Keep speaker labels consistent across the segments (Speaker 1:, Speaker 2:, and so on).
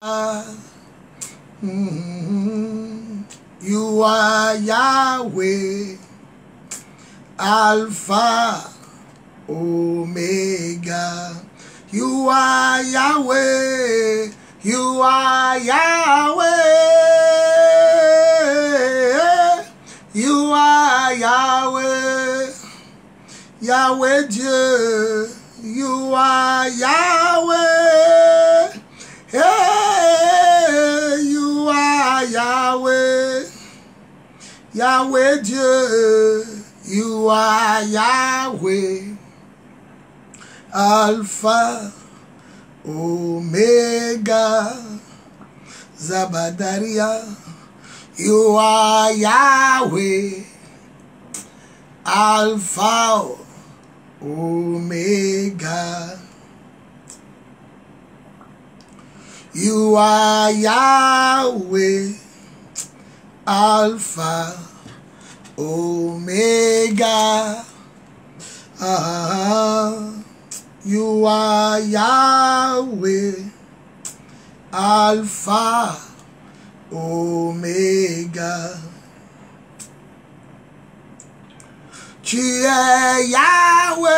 Speaker 1: You are Yahweh, Alpha, Omega. You are Yahweh, you are Yahweh, you are Yahweh, Yahweh Dieu, you are Yahweh, hey, you are Yahweh, Yahweh Dieu, you are Yahweh, Alpha, Omega, Zabadaria, you are Yahweh, Alpha, Omega. You are Yahweh, Alpha, Omega. You are Yahweh, Alpha, Omega. Tu es Yahweh,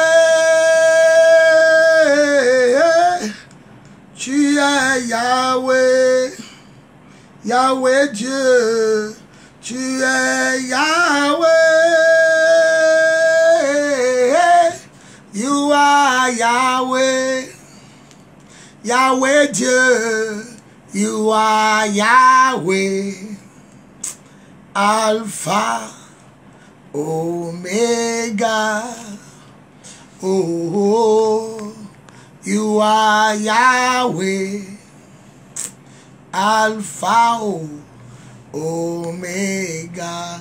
Speaker 1: tu es Yahweh, Yahweh Dieu, tu es Yahweh, you are Yahweh, Yahweh Dieu, you are Yahweh, Alpha, Omega, oh, you are Yahweh, Alpha, Omega.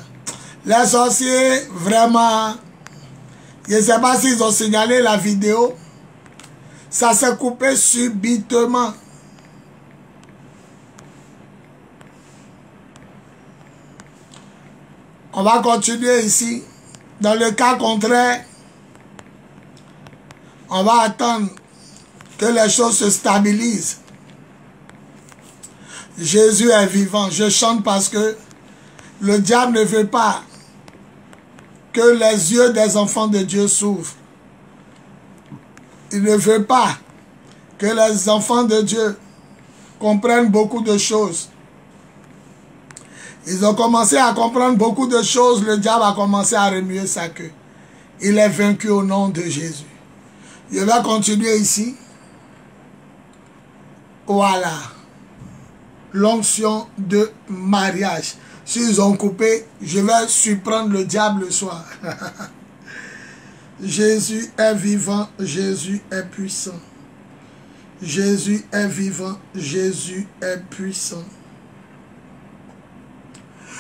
Speaker 1: Les sorciers, vraiment, je ne sais pas s'ils ont signalé la vidéo, ça s'est coupé subitement. On va continuer ici. Dans le cas contraire, on va attendre que les choses se stabilisent. Jésus est vivant. Je chante parce que le diable ne veut pas que les yeux des enfants de Dieu s'ouvrent. Il ne veut pas que les enfants de Dieu comprennent beaucoup de choses. Ils ont commencé à comprendre beaucoup de choses. Le diable a commencé à remuer sa queue. Il est vaincu au nom de Jésus. Je vais continuer ici. Voilà. L'onction de mariage. S'ils ont coupé, je vais surprendre le diable le soir. Jésus est vivant. Jésus est puissant. Jésus est vivant. Jésus est puissant.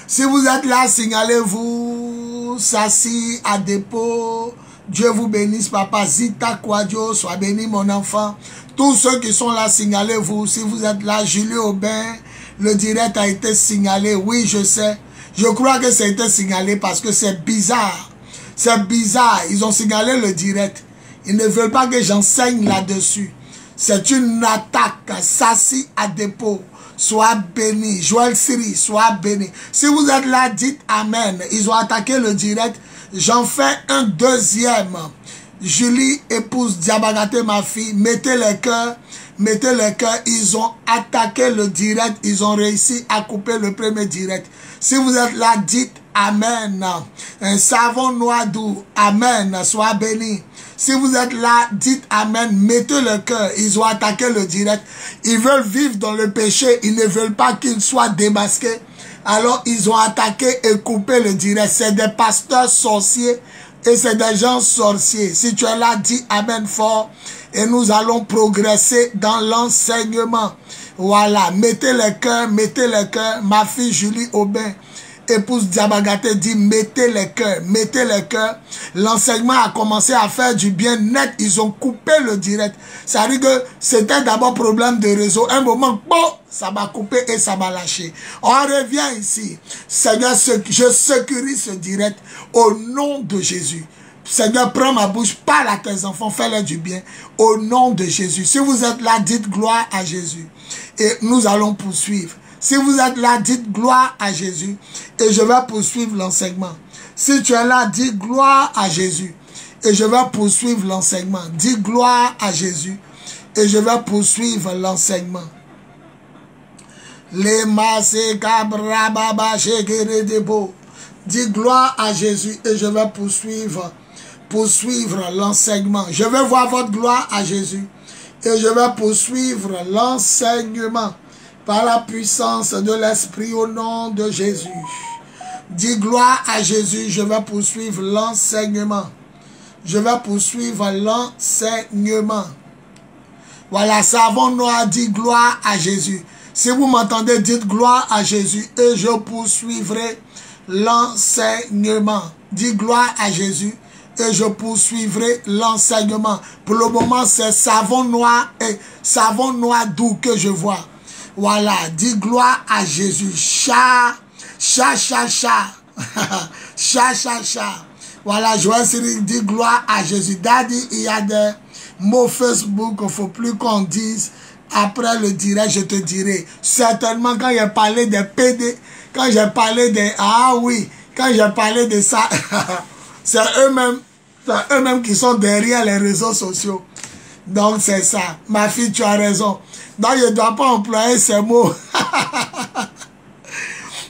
Speaker 1: Si vous êtes là, signalez-vous. Sassi, Adepo, Dieu vous bénisse, papa. Zita Kwadjo, sois béni, mon enfant. Tous ceux qui sont là, signalez-vous. Si vous êtes là, Julie Aubin, le direct a été signalé. Oui, je sais. Je crois que ça a été signalé parce que c'est bizarre. C'est bizarre. Ils ont signalé le direct. Ils ne veulent pas que j'enseigne là-dessus. C'est une attaque. Sassi, Adepo. Sois béni. Joël Siri, sois béni. Si vous êtes là, dites Amen. Ils ont attaqué le direct. J'en fais un deuxième. Julie, épouse Diabagate, ma fille. Mettez les cœurs. Mettez les cœurs. Ils ont attaqué le direct. Ils ont réussi à couper le premier direct. Si vous êtes là, dites Amen. Un savon noir doux. Amen. Sois béni. Si vous êtes là, dites Amen, mettez le cœur. Ils ont attaqué le direct. Ils veulent vivre dans le péché. Ils ne veulent pas qu'ils soient démasqués. Alors, ils ont attaqué et coupé le direct. C'est des pasteurs sorciers et c'est des gens sorciers. Si tu es là, dis Amen fort. Et nous allons progresser dans l'enseignement. Voilà, mettez le cœur, mettez le cœur. Ma fille Julie Aubin, épouse Diabagate, dit mettez les cœurs, mettez les cœurs. L'enseignement a commencé à faire du bien net. Ils ont coupé le direct. Ça veut dire que c'était d'abord problème de réseau. Un moment, bon, ça m'a coupé et ça m'a lâché. On revient ici. Seigneur, je sécurise ce direct au nom de Jésus. Seigneur, prends ma bouche, parle à tes enfants, fais-leur du bien. Au nom de Jésus. Si vous êtes là, dites gloire à Jésus. Et nous allons poursuivre. Si vous êtes là, dites gloire à Jésus. Et je vais poursuivre l'enseignement. Si tu es là, dis gloire à Jésus. Et je vais poursuivre l'enseignement. Dis gloire à Jésus. Et je vais poursuivre l'enseignement. Dis gloire à Jésus. Et je vais poursuivre l'enseignement. Je vais voir votre gloire à Jésus. Et je vais poursuivre l'enseignement. Par la puissance de l'Esprit au nom de Jésus. Dis gloire à Jésus, je vais poursuivre l'enseignement. Je vais poursuivre l'enseignement. Voilà, savon noir dit gloire à Jésus. Si vous m'entendez, dites gloire à Jésus et je poursuivrai l'enseignement. Dis gloire à Jésus et je poursuivrai l'enseignement. Pour le moment, c'est savon noir et savon noir doux que je vois. Voilà, dis gloire à Jésus. Cha, cha, cha, cha. Cha, cha, cha. Voilà, Joël Cyril dit gloire à Jésus. Daddy, il y a des mots Facebook, il ne faut plus qu'on dise. Après le direct, je te dirai. Certainement, quand j'ai parlé des PD, quand j'ai parlé des... Ah oui, quand j'ai parlé de ça, c'est eux-mêmes qui sont derrière les réseaux sociaux. Donc, c'est ça. Ma fille, tu as raison. Donc, je ne dois pas employer ces mots.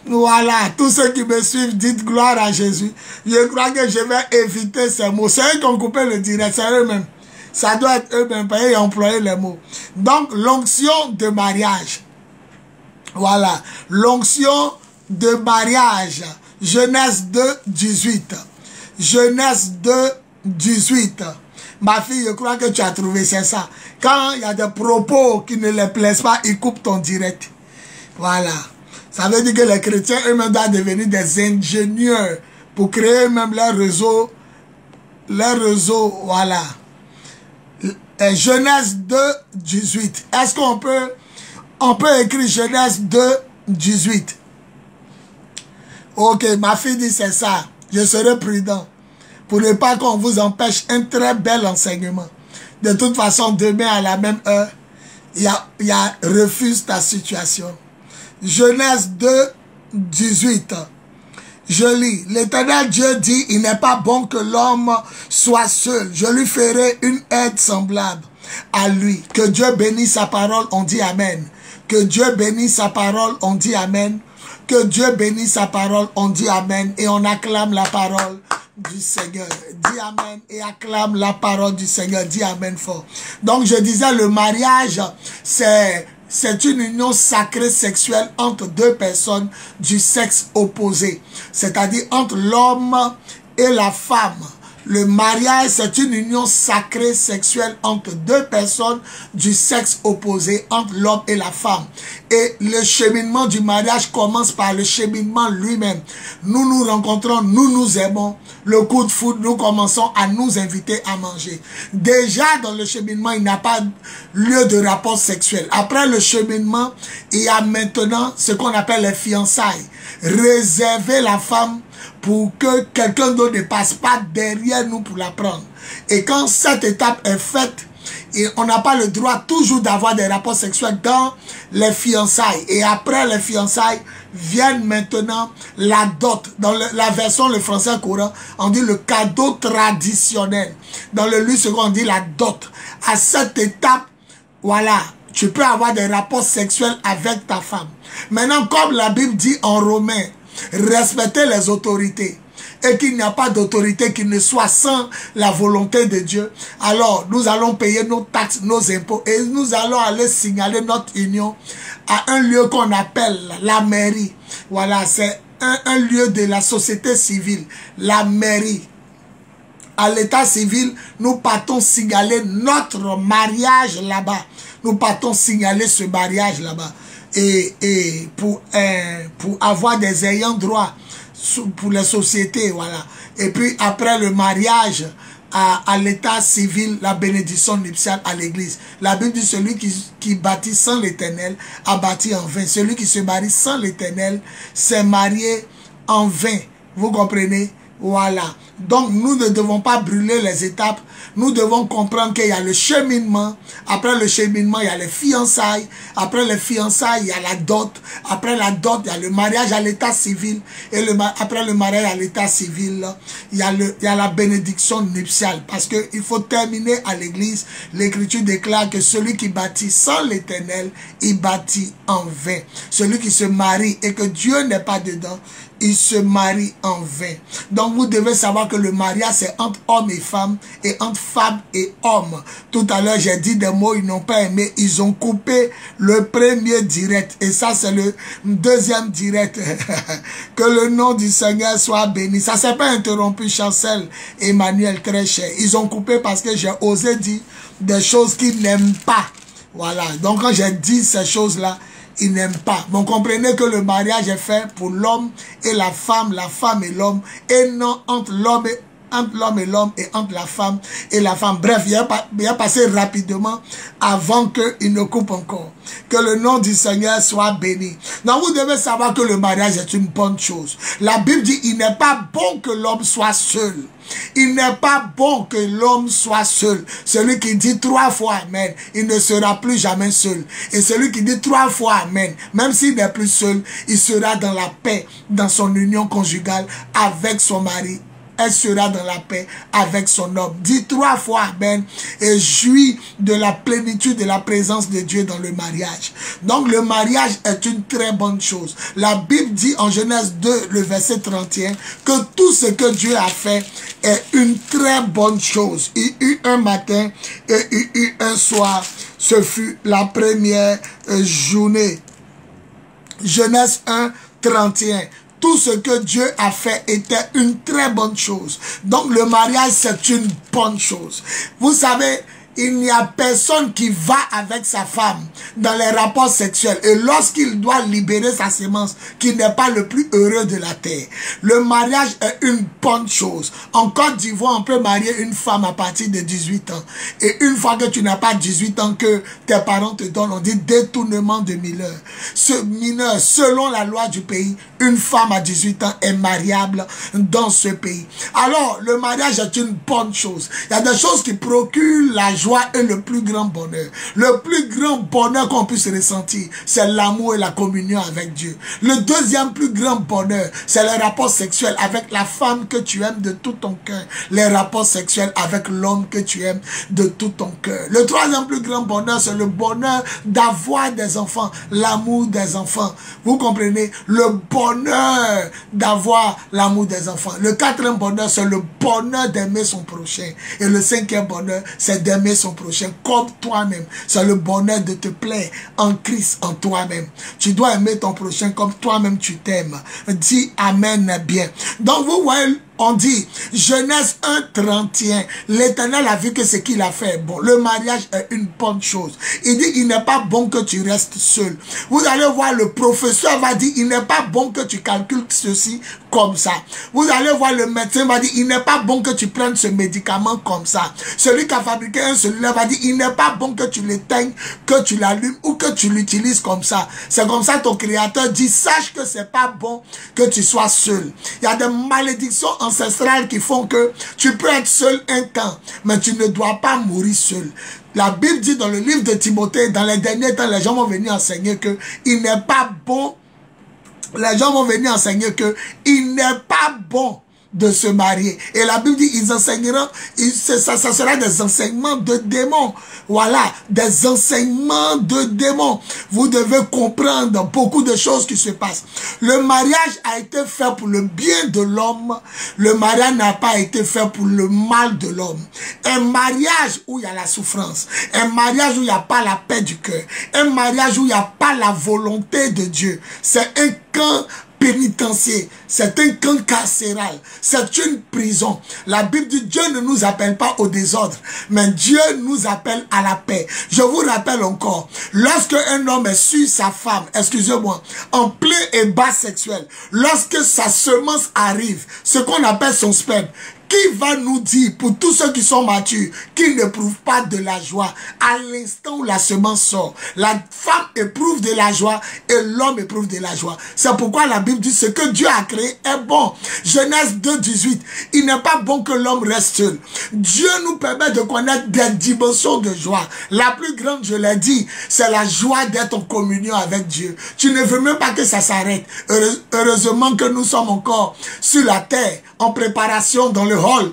Speaker 1: Voilà, tous ceux qui me suivent, dites gloire à Jésus. Je crois que je vais éviter ces mots. C'est eux qui ont coupé le direct, c'est eux-mêmes. Ça doit être eux-mêmes, parce qu'ils ont employé les mots. Donc, l'onction de mariage. Voilà, l'onction de mariage. Genèse 2, 18. Genèse 2, 18. Ma fille, je crois que tu as trouvé, c'est ça. Quand il y a des propos qui ne les plaisent pas, ils coupent ton direct. Voilà. Ça veut dire que les chrétiens eux-mêmes doivent devenir des ingénieurs pour créer même leur réseau. Leur réseau, voilà. Et Genèse 2, 18. Est-ce qu'on peut écrire Genèse 2, 18? Ok, ma fille dit c'est ça. Je serai prudent. Pour ne pas qu'on vous empêche un très bel enseignement. De toute façon, demain à la même heure, il y a refuse ta situation. Genèse 2, 18. Je lis. L'Éternel Dieu dit, il n'est pas bon que l'homme soit seul. Je lui ferai une aide semblable à lui. Que Dieu bénisse sa parole, on dit Amen. Que Dieu bénisse sa parole, on dit Amen. Que Dieu bénisse sa parole, on dit Amen. Et on acclame la parole du Seigneur. Dis Amen et acclame la parole du Seigneur. Dis Amen fort. Donc je disais, le mariage, c'est une union sacrée sexuelle entre deux personnes du sexe opposé. C'est-à-dire entre l'homme et la femme. Le mariage, c'est une union sacrée sexuelle entre deux personnes du sexe opposé, entre l'homme et la femme. Et le cheminement du mariage commence par le cheminement lui-même. Nous nous rencontrons, nous nous aimons. Le coup de foudre, nous commençons à nous inviter à manger. Déjà, dans le cheminement, il n'y a pas lieu de rapport sexuel. Après le cheminement, il y a maintenant ce qu'on appelle les fiançailles. Réserver la femme pour que quelqu'un d'autre ne passe pas derrière nous pour la prendre. Et quand cette étape est faite, et on n'a pas le droit toujours d'avoir des rapports sexuels dans les fiançailles. Et après les fiançailles, viennent maintenant la dot. Dans la version le français courant, on dit le cadeau traditionnel. Dans le livre second, on dit la dot. À cette étape, voilà, tu peux avoir des rapports sexuels avec ta femme. Maintenant, comme la Bible dit en Romains, respecter les autorités et qu'il n'y a pas d'autorité qui ne soit sans la volonté de Dieu, alors nous allons payer nos taxes, nos impôts et nous allons aller signaler notre union à un lieu qu'on appelle la mairie. Voilà, c'est un lieu de la société civile, la mairie. À l'état civil, nous partons signaler notre mariage là-bas. Nous partons signaler ce mariage là-bas. Et pour avoir des ayants droit pour les sociétés, voilà. Et puis après le mariage, à l'état civil, la bénédiction nuptiale à l'église. La Bible dit celui qui bâtit sans l'Éternel a bâti en vain. Celui qui se marie sans l'Éternel s'est marié en vain. Vous comprenez? Voilà. Donc, nous ne devons pas brûler les étapes. Nous devons comprendre qu'il y a le cheminement. Après le cheminement, il y a les fiançailles. Après les fiançailles, il y a la dot. Après la dot, il y a le mariage à l'état civil. Et après le mariage à l'état civil, il y a la bénédiction nuptiale. Parce qu'il faut terminer à l'église. L'Écriture déclare que celui qui bâtit sans l'Éternel, il bâtit en vain. Celui qui se marie et que Dieu n'est pas dedans, il se marie en vain. Donc vous devez savoir que le mariage c'est entre hommes et femmes et entre femmes et hommes. Tout à l'heure j'ai dit des mots, ils n'ont pas aimé, ils ont coupé le premier direct et ça c'est le deuxième direct. Que le nom du Seigneur soit béni. Ça s'est pas interrompu, Chancel, Emmanuel, très cher. Ils ont coupé parce que j'ai osé dire des choses qu'ils n'aiment pas. Voilà, donc quand j'ai dit ces choses là, ils n'aiment pas. Donc comprenez que le mariage est fait pour l'homme et la femme et l'homme, et non entre l'homme et l'homme et entre la femme et la femme. Bref, il va passer rapidement avant qu'il ne coupe encore. Que le nom du Seigneur soit béni. Donc vous devez savoir que le mariage est une bonne chose. La Bible dit il n'est pas bon que l'homme soit seul. Il n'est pas bon que l'homme soit seul. Celui qui dit 3 fois Amen, il ne sera plus jamais seul. Et celui qui dit 3 fois Amen, même s'il n'est plus seul, il sera dans la paix, dans son union conjugale avec son mari. Elle sera dans la paix avec son homme. Dis 3 fois Amen et jouis de la plénitude de la présence de Dieu dans le mariage. Donc le mariage est une très bonne chose. La Bible dit en Genèse 2, le verset 31, que tout ce que Dieu a fait est une très bonne chose. Il y eut un matin et il y eut un soir. Ce fut la première journée. Genèse 1, 31. Tout ce que Dieu a fait était une très bonne chose. Donc le mariage, c'est une bonne chose. Vous savez, il n'y a personne qui va avec sa femme dans les rapports sexuels. Et lorsqu'il doit libérer sa sémence, qui n'est pas le plus heureux de la terre. Le mariage est une bonne chose. En Côte d'Ivoire, on peut marier une femme à partir de 18 ans. Et une fois que tu n'as pas 18 ans, que tes parents te donnent, on dit détournement de mineur. Ce mineur, selon la loi du pays, une femme à 18 ans est mariable dans ce pays. Alors, le mariage est une bonne chose. Il y a des choses qui procurent la joie et le plus grand bonheur. Le plus grand bonheur qu'on puisse ressentir, c'est l'amour et la communion avec Dieu. Le deuxième plus grand bonheur, c'est les rapports sexuels avec la femme que tu aimes de tout ton cœur. Les rapports sexuels avec l'homme que tu aimes de tout ton cœur. Le troisième plus grand bonheur, c'est le bonheur d'avoir des enfants. L'amour des enfants. Vous comprenez? Le bonheur d'avoir l'amour des enfants. Le quatrième bonheur, c'est le bonheur d'aimer son prochain. Et le cinquième bonheur, c'est d'aimer son prochain comme toi-même. C'est le bonheur de te plaire en Christ, en toi-même. Tu dois aimer ton prochain comme toi-même tu t'aimes. Dis Amen bien. Donc vous voyez, on dit, Genèse 1, 31, l'Éternel a vu que ce qu'il a fait est bon. Le mariage est une bonne chose. Il dit, il n'est pas bon que tu restes seul. Vous allez voir, le professeur va dire, il n'est pas bon que tu calcules ceci comme ça. Vous allez voir, le médecin va dire, il n'est pas bon que tu prennes ce médicament comme ça. Celui qui a fabriqué un cellulaire va dire, il n'est pas bon que tu l'éteignes, que tu l'allumes ou que tu l'utilises comme ça. C'est comme ça ton créateur dit, sache que c'est pas bon que tu sois seul. Il y a des malédictions ancestrales qui font que tu peux être seul un temps, mais tu ne dois pas mourir seul. La Bible dit dans le livre de Timothée, dans les derniers temps, les gens vont venir enseigner que il n'est pas bon. Les gens vont venir enseigner que il n'est pas bon de se marier. Et la Bible dit, ils enseigneront, ça sera des enseignements de démons. Voilà, des enseignements de démons. Vous devez comprendre beaucoup de choses qui se passent. Le mariage a été fait pour le bien de l'homme. Le mariage n'a pas été fait pour le mal de l'homme. Un mariage où il y a la souffrance. Un mariage où il n'y a pas la paix du cœur. Un mariage où il n'y a pas la volonté de Dieu. C'est un camp pénitentiaire, c'est un camp carcéral, c'est une prison. La Bible dit Dieu ne nous appelle pas au désordre, mais Dieu nous appelle à la paix. Je vous rappelle encore, lorsque un homme est sur sa femme, excusez-moi, en plein et bas sexuel, lorsque sa semence arrive, ce qu'on appelle son sperme, qui va nous dire, pour tous ceux qui sont matures, qu'ils n'éprouvent pas de la joie à l'instant où la semence sort. La femme éprouve de la joie et l'homme éprouve de la joie. C'est pourquoi la Bible dit ce que Dieu a créé est bon. Genèse 2, 18. Il n'est pas bon que l'homme reste seul. Dieu nous permet de connaître des dimensions de joie. La plus grande, je l'ai dit, c'est la joie d'être en communion avec Dieu. Tu ne veux même pas que ça s'arrête. Heureusement que nous sommes encore sur la terre, en préparation dans le hall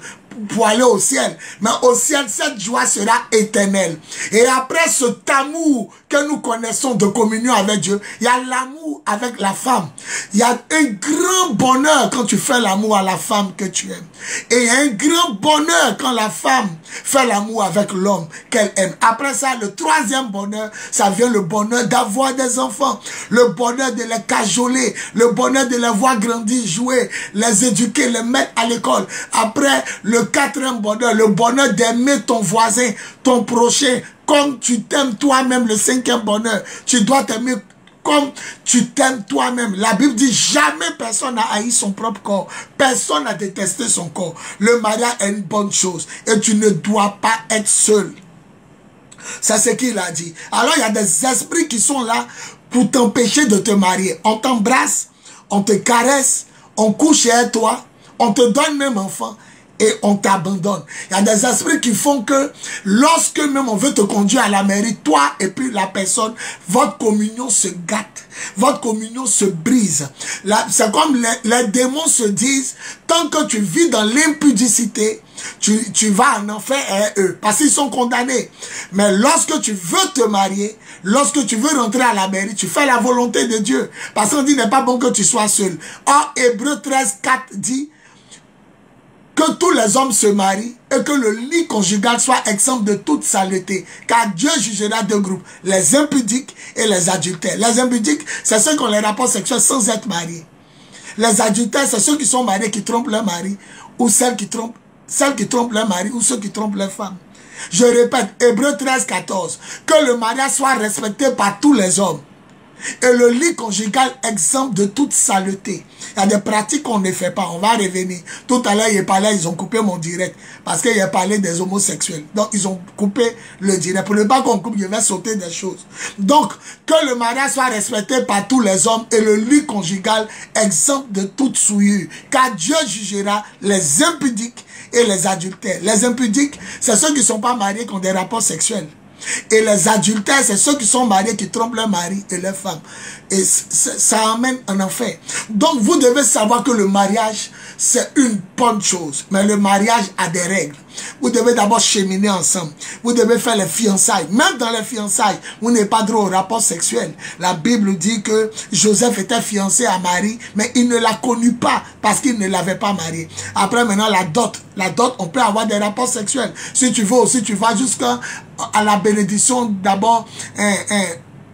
Speaker 1: pour aller au ciel. Mais au ciel, cette joie sera éternelle. Et après cet amour que nous connaissons de communion avec Dieu, il y a l'amour avec la femme. Il y a un grand bonheur quand tu fais l'amour à la femme que tu aimes. Et il y a un grand bonheur quand la femme fait l'amour avec l'homme qu'elle aime. Après ça, le troisième bonheur, ça vient le bonheur d'avoir des enfants. Le bonheur de les cajoler. Le bonheur de les voir grandir, jouer, les éduquer, les mettre à l'école. Après, le quatrième bonheur, le bonheur d'aimer ton voisin, ton prochain, comme tu t'aimes toi-même. Le cinquième bonheur, tu dois t'aimer comme tu t'aimes toi-même. La Bible dit jamais personne n'a haï son propre corps. Personne n'a détesté son corps. Le mariage est une bonne chose et tu ne dois pas être seul. C'est ce qu'il a dit. Alors il y a des esprits qui sont là pour t'empêcher de te marier. On t'embrasse, on te caresse, on couche avec toi, on te donne même enfant et on t'abandonne. Il y a des esprits qui font que lorsque même on veut te conduire à la mairie, toi et puis la personne, votre communion se gâte. Votre communion se brise. C'est comme les démons se disent, tant que tu vis dans l'impudicité, tu vas en enfer et eux, parce qu'ils sont condamnés. Mais lorsque tu veux te marier, lorsque tu veux rentrer à la mairie, tu fais la volonté de Dieu. Parce qu'on dit, il n'est pas bon que tu sois seul. Or, Hébreux 13, 4 dit, que tous les hommes se marient et que le lit conjugal soit exempt de toute saleté. Car Dieu jugera deux groupes, les impudiques et les adultères. Les impudiques, c'est ceux qui ont les rapports sexuels sans être mariés. Les adultères, c'est ceux qui sont mariés qui trompent leur mari ou celles qui trompent leur mari ou ceux qui trompent leur femme. Je répète, Hébreux 13, 14. Que le mariage soit respecté par tous les hommes. Et le lit conjugal exempt de toute saleté. Il y a des pratiques qu'on ne fait pas. On va revenir. Tout à l'heure, ils ont coupé mon direct. Parce qu'il a parlé des homosexuels. Donc, ils ont coupé le direct. Pour ne pas qu'on coupe, je vais sauter des choses. Donc, que le mariage soit respecté par tous les hommes et le lit conjugal exempt de toute souillure. Car Dieu jugera les impudiques et les adultères. Les impudiques, c'est ceux qui ne sont pas mariés qui ont des rapports sexuels. Et les adultères, c'est ceux qui sont mariés, qui trompent leur mari et leur femme. Et ça amène en enfer. Donc, vous devez savoir que le mariage, c'est une bonne chose. Mais le mariage a des règles. Vous devez d'abord cheminer ensemble. Vous devez faire les fiançailles. Même dans les fiançailles, vous n'avez pas droit au rapport sexuel. La Bible dit que Joseph était fiancé à Marie, mais il ne la connut pas parce qu'il ne l'avait pas mariée. Après, maintenant, la dot. La dot, on peut avoir des rapports sexuels. Si tu veux aussi, tu vas jusqu'à la bénédiction d'abord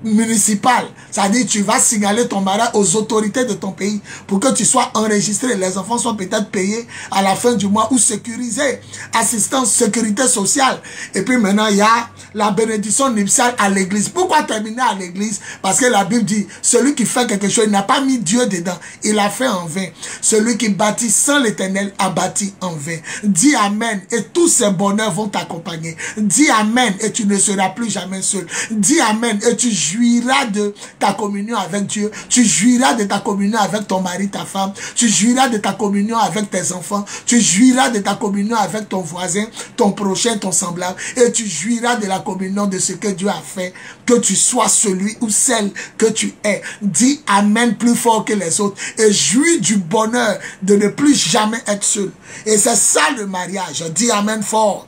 Speaker 1: municipale. C'est-à-dire tu vas signaler ton mariage aux autorités de ton pays pour que tu sois enregistré. Les enfants sont peut-être payés à la fin du mois ou sécurisés. Assistance, sécurité sociale. Et puis maintenant, il y a la bénédiction nuptiale à l'église. Pourquoi terminer à l'église? Parce que la Bible dit, celui qui fait quelque chose, il n'a pas mis Dieu dedans. Il a fait en vain. Celui qui bâtit sans l'Éternel a bâti en vain. Dis Amen et tous ces bonheurs vont t'accompagner. Dis Amen et tu ne seras plus jamais seul. Dis Amen et tu jouiras de ta communion avec Dieu. Tu jouiras de ta communion avec ton mari, ta femme. Tu jouiras de ta communion avec tes enfants. Tu jouiras de ta communion avec ton voisin, ton prochain, ton semblable. Et tu jouiras de la communion de ce que Dieu a fait. Que tu sois celui ou celle que tu es. Dis Amen plus fort que les autres. Et jouis du bonheur de ne plus jamais être seul. Et c'est ça le mariage. Dis Amen fort.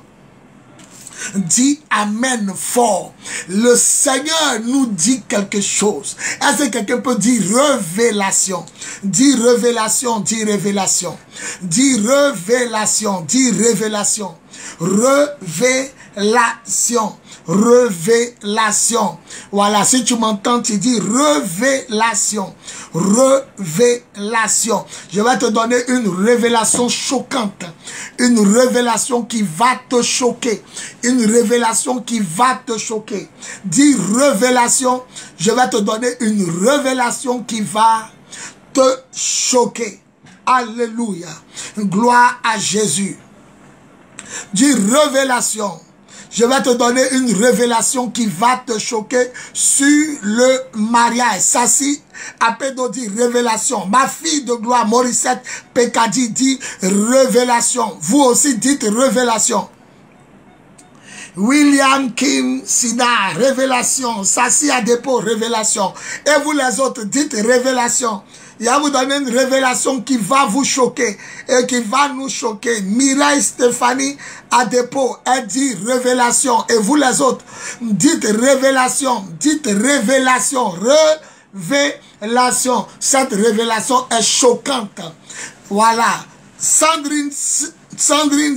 Speaker 1: Dis Amen fort. Le Seigneur nous dit quelque chose. Est-ce que quelqu'un peut dire révélation? Dis révélation, dis révélation. Dis révélation, dis révélation. Révélation. Révélation. Voilà, si tu m'entends, tu dis révélation. Révélation. Je vais te donner une révélation choquante. Une révélation qui va te choquer. Une révélation qui va te choquer. Dis révélation. Je vais te donner une révélation qui va te choquer. Alléluia. Gloire à Jésus. Dis révélation. Je vais te donner une révélation qui va te choquer sur le mariage. Sassi Apedo dit révélation. Ma fille de gloire, Morissette Pekadi dit révélation. Vous aussi dites révélation. William Kim Sina, révélation. Sassi Adepo, révélation. Et vous les autres dites révélation. Il va vous donner une révélation qui va vous choquer et qui va nous choquer. Mireille Stéphanie Adepo, elle dit révélation. Et vous les autres, dites révélation. Dites révélation. Révélation. Cette révélation est choquante. Voilà. Sandrine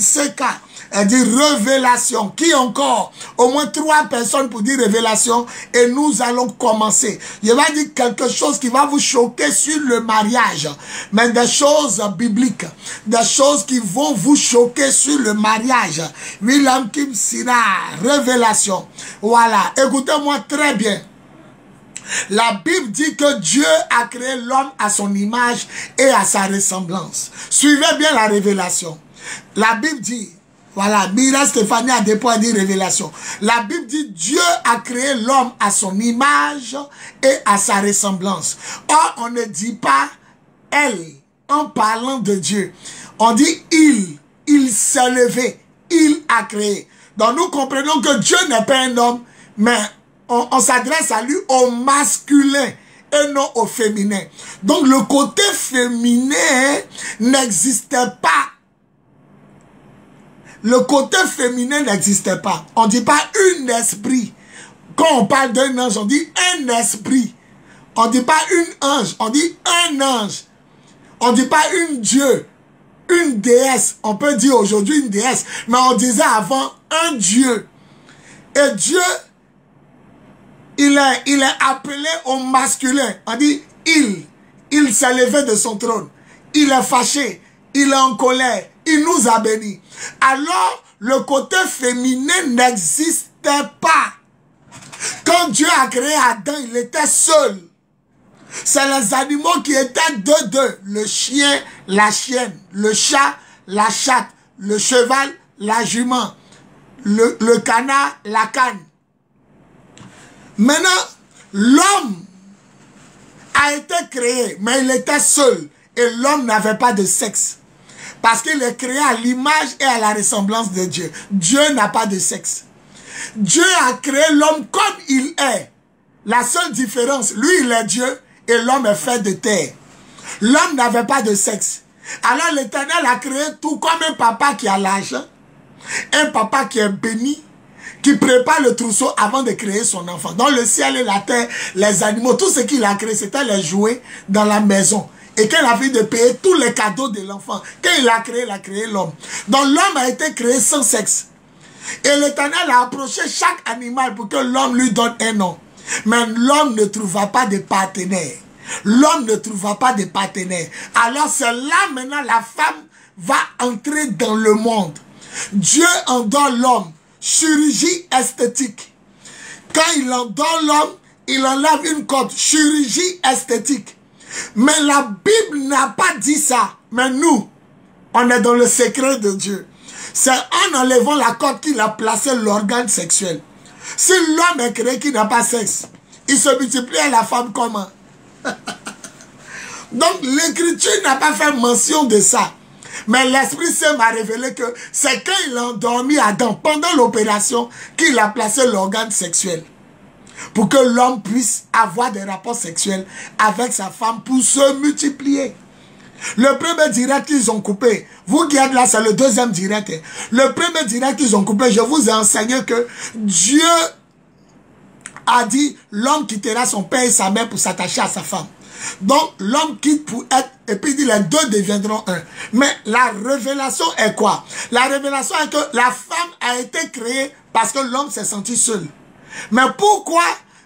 Speaker 1: Seka, elle dit révélation. Qui encore? Au moins 3 personnes pour dire révélation. Et nous allons commencer. Je vais dire quelque chose qui va vous choquer sur le mariage. Mais des choses bibliques. Des choses qui vont vous choquer sur le mariage. William Kim Sina, révélation. Voilà. Écoutez-moi très bien. La Bible dit que Dieu a créé l'homme à son image et à sa ressemblance. Suivez bien la révélation. La Bible dit, voilà, Mira Stéphanie a des points de révélation. La Bible dit Dieu a créé l'homme à son image et à sa ressemblance. Or, on ne dit pas elle en parlant de Dieu. On dit il s'est levé, il a créé. Donc nous comprenons que Dieu n'est pas un homme, mais on s'adresse à lui au masculin et non au féminin. Donc le côté féminin n'existait pas. Le côté féminin n'existait pas. On ne dit pas un esprit. Quand on parle d'un ange, on dit un esprit. On ne dit pas une ange, on dit un ange. On ne dit pas une Dieu, une déesse. On peut dire aujourd'hui une déesse, mais on disait avant un Dieu. Et Dieu, il est appelé au masculin. On dit il s'est levé de son trône. Il est fâché, il est en colère. Il nous a bénis. Alors, le côté féminin n'existait pas. Quand Dieu a créé Adam, il était seul. C'est les animaux qui étaient deux. Le chien, la chienne. Le chat, la chatte. Le cheval, la jument. Le canard, la canne. Maintenant, l'homme a été créé, mais il était seul. Et l'homme n'avait pas de sexe. Parce qu'il est créé à l'image et à la ressemblance de Dieu. Dieu n'a pas de sexe. Dieu a créé l'homme comme il est. La seule différence, lui il est Dieu et l'homme est fait de terre. L'homme n'avait pas de sexe. Alors l'Éternel a créé tout comme un papa qui a l'argent. Un papa qui est béni, qui prépare le trousseau avant de créer son enfant. Dans le ciel et la terre, les animaux, tout ce qu'il a créé, c'était les jouets dans la maison. Et qu'il a envie de payer tous les cadeaux de l'enfant. Quand il a créé l'homme. Donc l'homme a été créé sans sexe. Et l'Éternel a approché chaque animal pour que l'homme lui donne un nom. Mais l'homme ne trouva pas de partenaire. L'homme ne trouva pas de partenaire. Alors c'est là maintenant la femme va entrer dans le monde. Dieu endort l'homme. Chirurgie esthétique. Quand il endort l'homme, il enlève une côte. Chirurgie esthétique. Mais la Bible n'a pas dit ça. Mais nous, on est dans le secret de Dieu. C'est en enlevant la corde qu'il a placé l'organe sexuel. Si l'homme est créé qui n'a pas sexe, il se multiplie à la femme comment? Donc l'écriture n'a pas fait mention de ça. Mais l'Esprit Saint m'a révélé que c'est quand il a endormi Adam pendant l'opération qu'il a placé l'organe sexuel. Pour que l'homme puisse avoir des rapports sexuels avec sa femme pour se multiplier. Le premier direct qu'ils ont coupé, vous qui êtes là, c'est le deuxième direct. Le premier direct qu'ils ont coupé, je vous ai enseigné que Dieu a dit l'homme quittera son père et sa mère pour s'attacher à sa femme. Donc l'homme quitte pour être, et puis il dit les deux deviendront un. Mais la révélation est quoi? La révélation est que la femme a été créée parce que l'homme s'est senti seul. Mais pourquoi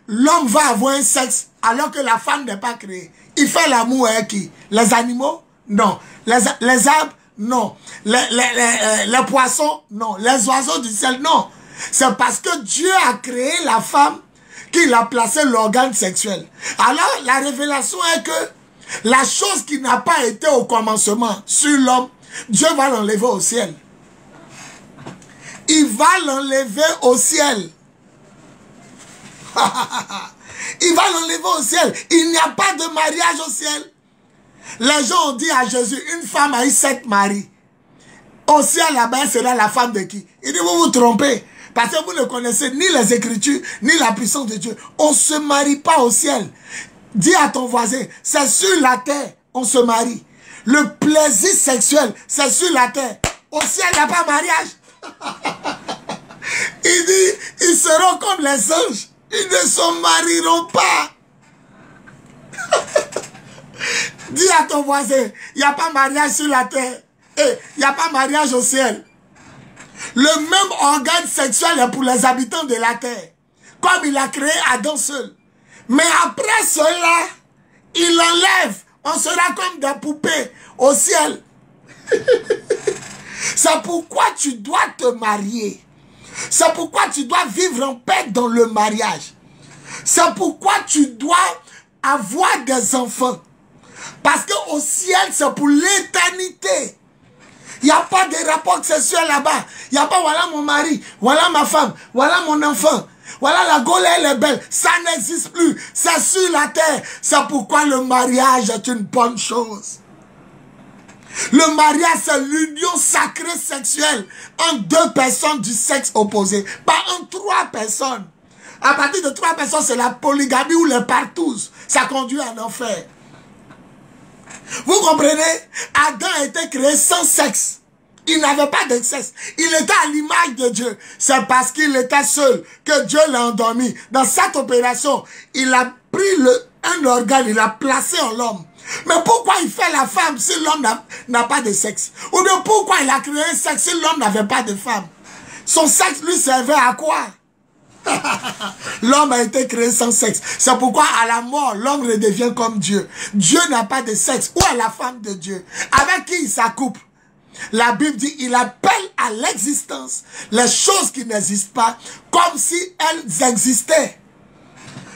Speaker 1: l'homme va avoir un sexe alors que la femme n'est pas créée? Il fait l'amour avec qui? Les animaux? Non. Les arbres? Non. Les poissons? Non. Les oiseaux du ciel? Non. C'est parce que Dieu a créé la femme qu'il a placé l'organe sexuel. Alors la révélation est que la chose qui n'a pas été au commencement sur l'homme, Dieu va l'enlever au ciel. il va l'enlever au ciel. Il va l'enlever au ciel. Il n'y a pas de mariage au ciel. Les gens ont dit à Jésus, une femme a eu 7 maris. Au ciel, là-bas, elle sera la femme de qui? Il dit, vous vous trompez. Parce que vous ne connaissez ni les Écritures, ni la puissance de Dieu. On ne se marie pas au ciel. Dis à ton voisin, c'est sur la terre, on se marie. Le plaisir sexuel, c'est sur la terre. Au ciel, il n'y a pas mariage. Il dit, ils seront comme les anges. Ils ne se marieront pas. Dis à ton voisin, il n'y a pas mariage sur la terre. Et il n'y a pas mariage au ciel. Le même organe sexuel est pour les habitants de la terre. Comme il a créé Adam seul. Mais après cela, il l'enlève. On sera comme des poupées au ciel. C'est pourquoi tu dois te marier. C'est pourquoi tu dois vivre en paix dans le mariage. C'est pourquoi tu dois avoir des enfants. Parce qu'au ciel, c'est pour l'éternité. Il n'y a pas de rapport sexuel là-bas. Il n'y a pas, voilà mon mari, voilà ma femme, voilà mon enfant. Voilà la Gaule, elle est belle. Ça n'existe plus. C'est sur la terre. C'est pourquoi le mariage est une bonne chose. Le mariage, c'est l'union sacrée sexuelle entre 2 personnes du sexe opposé. Pas entre 3 personnes. À partir de 3 personnes, c'est la polygamie ou les partous. Ça conduit à l'enfer. Vous comprenez? Adam a été créé sans sexe. Il n'avait pas de sexe. Il était à l'image de Dieu. C'est parce qu'il était seul que Dieu l'a endormi. Dans cette opération, il a pris un organe, il l'a placé en l'homme. Mais pourquoi il fait la femme si l'homme n'a pas de sexe? Ou bien pourquoi il a créé un sexe si l'homme n'avait pas de femme? Son sexe lui servait à quoi? L'homme a été créé sans sexe. C'est pourquoi à la mort, l'homme redevient comme Dieu. Dieu n'a pas de sexe. Où est la femme de Dieu? Avec qui il s'accouple? La Bible dit, il appelle à l'existence les choses qui n'existent pas comme si elles existaient.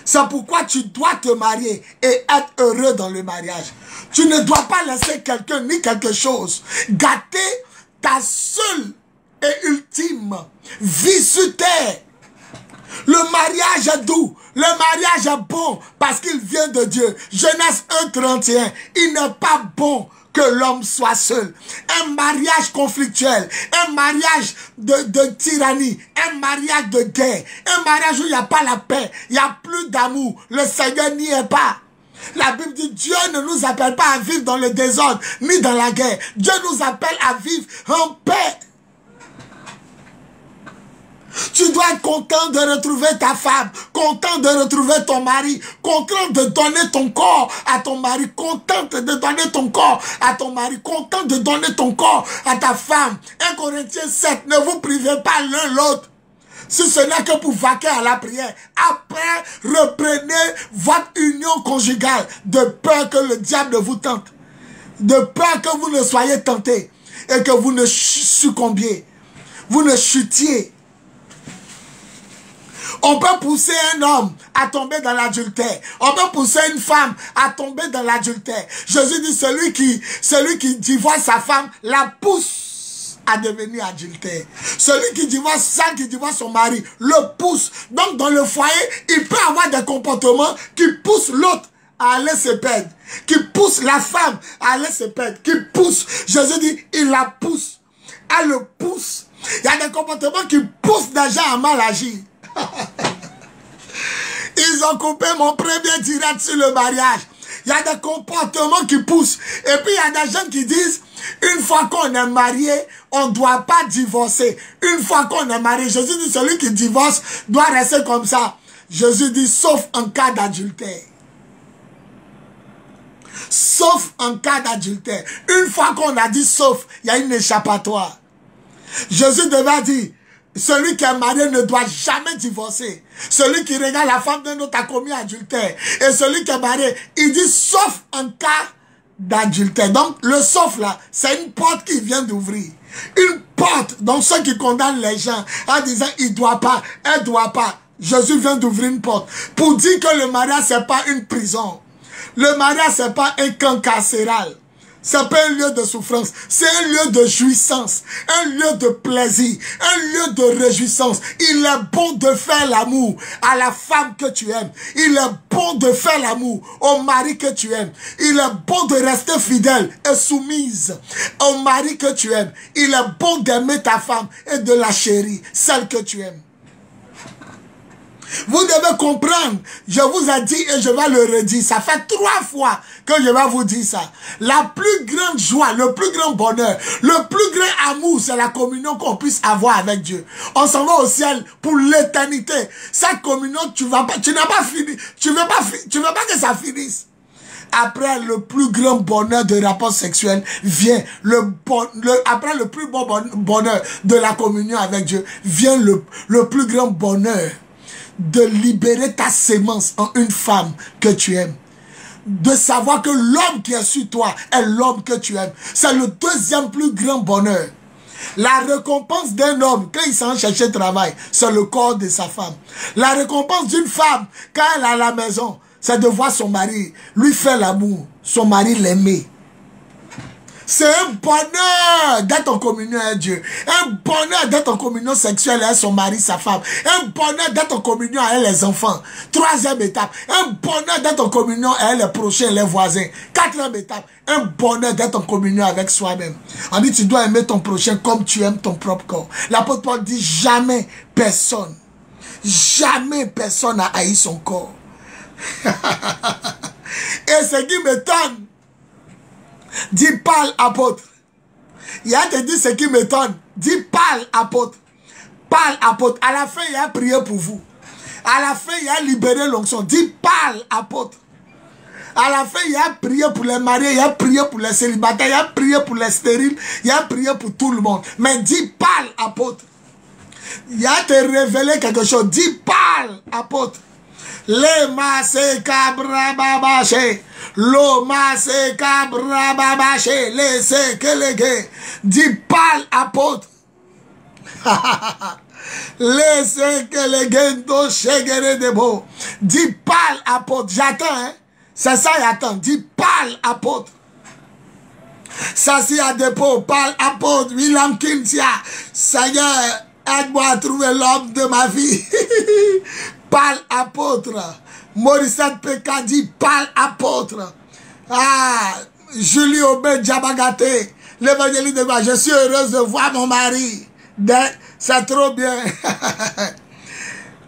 Speaker 1: C'est pourquoi tu dois te marier et être heureux dans le mariage. Tu ne dois pas laisser quelqu'un ni quelque chose gâter ta seule et ultime vie sur terre. Le mariage est doux, le mariage est bon parce qu'il vient de Dieu. Genèse 1:31, il n'est pas bon que l'homme soit seul. Un mariage conflictuel, un mariage de tyrannie, un mariage de guerre, un mariage où il n'y a pas la paix, il n'y a plus d'amour, le Seigneur n'y est pas. La Bible dit, Dieu ne nous appelle pas à vivre dans le désordre, ni dans la guerre. Dieu nous appelle à vivre en paix. Tu dois être content de retrouver ta femme, content de retrouver ton mari, content de donner ton corps à ton mari, content de donner ton corps à ton mari, content de donner ton corps à ta femme. 1 Corinthiens 7, ne vous privez pas l'un l'autre. Si ce n'est que pour vaquer à la prière. Après, reprenez votre union conjugale de peur que le diable vous tente. De peur que vous ne soyez tentés et que vous ne succombiez. Vous ne chutiez. On peut pousser un homme à tomber dans l'adultère. On peut pousser une femme à tomber dans l'adultère. Jésus dit, celui qui divorce sa femme, la pousse à devenir adultère. Celui qui divorce son mari, le pousse. Donc dans le foyer, il peut avoir des comportements qui poussent l'autre à aller se perdre. Qui poussent la femme à aller se perdre. Qui poussent. Jésus dit, il la pousse. Elle le pousse. Il y a des comportements qui poussent des gens à mal agir. Ils ont coupé mon premier direct sur le mariage. Il y a des comportements qui poussent. Et puis il y a des gens qui disent, une fois qu'on est marié, on ne doit pas divorcer. Une fois qu'on est marié, Jésus dit, celui qui divorce doit rester comme ça. Jésus dit, sauf en cas d'adultère. Sauf en cas d'adultère. Une fois qu'on a dit sauf, il y a une échappatoire. Jésus devait dire, celui qui est marié ne doit jamais divorcer. Celui qui regarde la femme d'un autre a commis adultère. Et celui qui est marié, il dit sauf en cas d'adultère. Donc le sauf là, c'est une porte qui vient d'ouvrir. Une porte, donc ceux qui condamnent les gens en disant il ne doit pas, elle ne doit pas. Jésus vient d'ouvrir une porte pour dire que le mariage c'est pas une prison. Le mariage c'est pas un camp carcéral. c'est pas un lieu de souffrance, c'est un lieu de jouissance, un lieu de plaisir, un lieu de réjouissance. Il est bon de faire l'amour à la femme que tu aimes. Il est bon de faire l'amour au mari que tu aimes. Il est bon de rester fidèle et soumise au mari que tu aimes. Il est bon d'aimer ta femme et de la chérir, celle que tu aimes. Vous devez comprendre, je vous ai dit et je vais le redire, ça fait 3 fois que je vais vous dire ça. La plus grande joie, le plus grand bonheur, le plus grand amour, c'est la communion qu'on puisse avoir avec Dieu. On s'en va au ciel pour l'éternité. Cette communion, tu n'as pas fini, tu veux pas que ça finisse. Après le plus grand bonheur de rapport sexuel vient après le plus bon bonheur de la communion avec Dieu, vient le plus grand bonheur de libérer ta sémence en une femme que tu aimes. De savoir que l'homme qui est sur toi est l'homme que tu aimes. C'est le deuxième plus grand bonheur. La récompense d'un homme quand il s'en cherche travail, c'est le corps de sa femme. La récompense d'une femme quand elle est à la maison, c'est de voir son mari lui faire l'amour, son mari l'aimer. C'est un bonheur d'être en communion avec Dieu. Un bonheur d'être en communion sexuelle avec son mari, sa femme. Un bonheur d'être en communion avec les enfants. 3e étape. Un bonheur d'être en communion avec les prochains, les voisins. 4e étape. Un bonheur d'être en communion avec soi-même. On dit tu dois aimer ton prochain comme tu aimes ton propre corps. L'apôtre Paul dit jamais personne n'a haï son corps. Et ce qui m'étonne, dis Paul apôtre. Il a te dit ce qui m'étonne. Dis Paul apôtre. Paul apôtre. À la fin, il a prié pour vous. À la fin, il a libéré l'onction. Dis Paul apôtre. À la fin, il a prié pour les mariés, il a prié pour les célibataires, il a prié pour les stériles, il a prié pour tout le monde. Mais dis Paul apôtre. Il a te révélé quelque chose. Dis Paul apôtre. Le masé cabra babaché. L'oma se cabra babaché. Le se kelege. Dis Paul apôtre. Le se kelege do chegere debo. Dis Paul apôtre. J'attends, hein. C'est ça, j'attends. Dis Paul apôtre. Ça, c'est à dépôt. Paul apôtre. William Kintia. Seigneur, aide-moi à trouver l'homme de ma vie. Paul apôtre. Morissette Peka dit Paul apôtre. Ah, Julie Obed Djabagate, l'évangéliste de moi. Je suis heureuse de voir mon mari. C'est trop bien.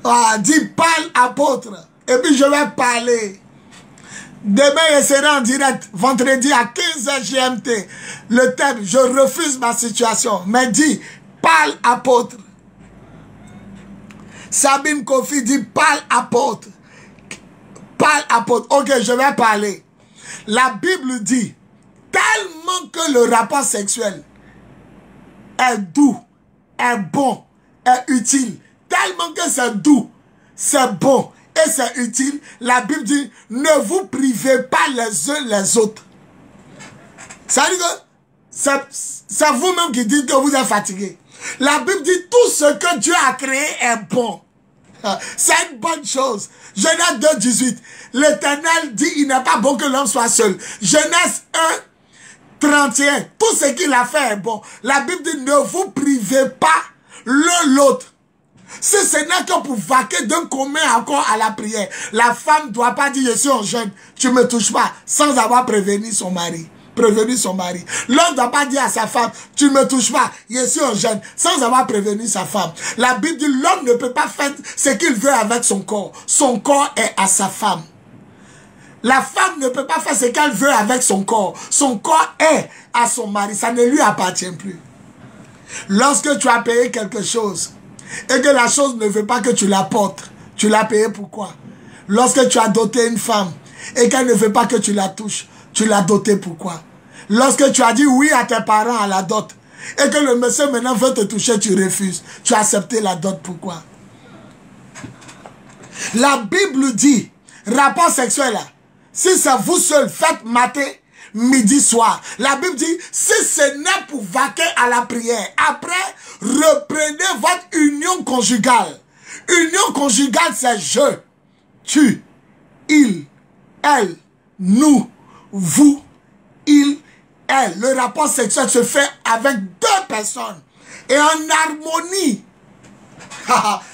Speaker 1: Ah, dit Paul apôtre. Et puis je vais parler. Demain, je serai en direct, vendredi à 15h GMT. Le thème, je refuse ma situation. Mais dit Paul apôtre. Sabine Kofi dit Paul apôtre. Paul apôtre. Ok, je vais parler. La Bible dit tellement que le rapport sexuel est doux, est bon, est utile. Tellement que c'est doux, c'est bon et c'est utile. La Bible dit ne vous privez pas les uns les autres. Ça veut dire que c'est vous-même qui dites que vous êtes fatigué. La Bible dit tout ce que Dieu a créé est bon. C'est une bonne chose. Genèse 2, 18. L'Éternel dit, il n'est pas bon que l'homme soit seul. Genèse 1, 31. Tout ce qu'il a fait est bon. La Bible dit, ne vous privez pas l'un l'autre. Si ce n'est que pour vaquer d'un commun accord à la prière, la femme ne doit pas dire, je suis en jeûne, tu ne me touches pas, sans avoir prévenu son mari. Prévenir son mari. L'homme ne doit pas dire à sa femme, tu ne me touches pas, je suis un jeune, sans avoir prévenu sa femme. La Bible dit, l'homme ne peut pas faire ce qu'il veut avec son corps. Son corps est à sa femme. La femme ne peut pas faire ce qu'elle veut avec son corps. Son corps est à son mari. Ça ne lui appartient plus. Lorsque tu as payé quelque chose et que la chose ne veut pas que tu la portes, tu l'as payé pourquoi? Lorsque tu as doté une femme et qu'elle ne veut pas que tu la touches, tu l'as doté pourquoi? Lorsque tu as dit oui à tes parents à la dot et que le monsieur maintenant veut te toucher, tu refuses. Tu as accepté la dot pourquoi? La Bible dit, rapport sexuel là, si c'est vous seul, faites matin, midi, soir. La Bible dit, si ce n'est pour vaquer à la prière, après, reprenez votre union conjugale. Union conjugale, c'est je, tu, il, elle, nous, vous, il le rapport sexuel se fait avec 2 personnes et en harmonie.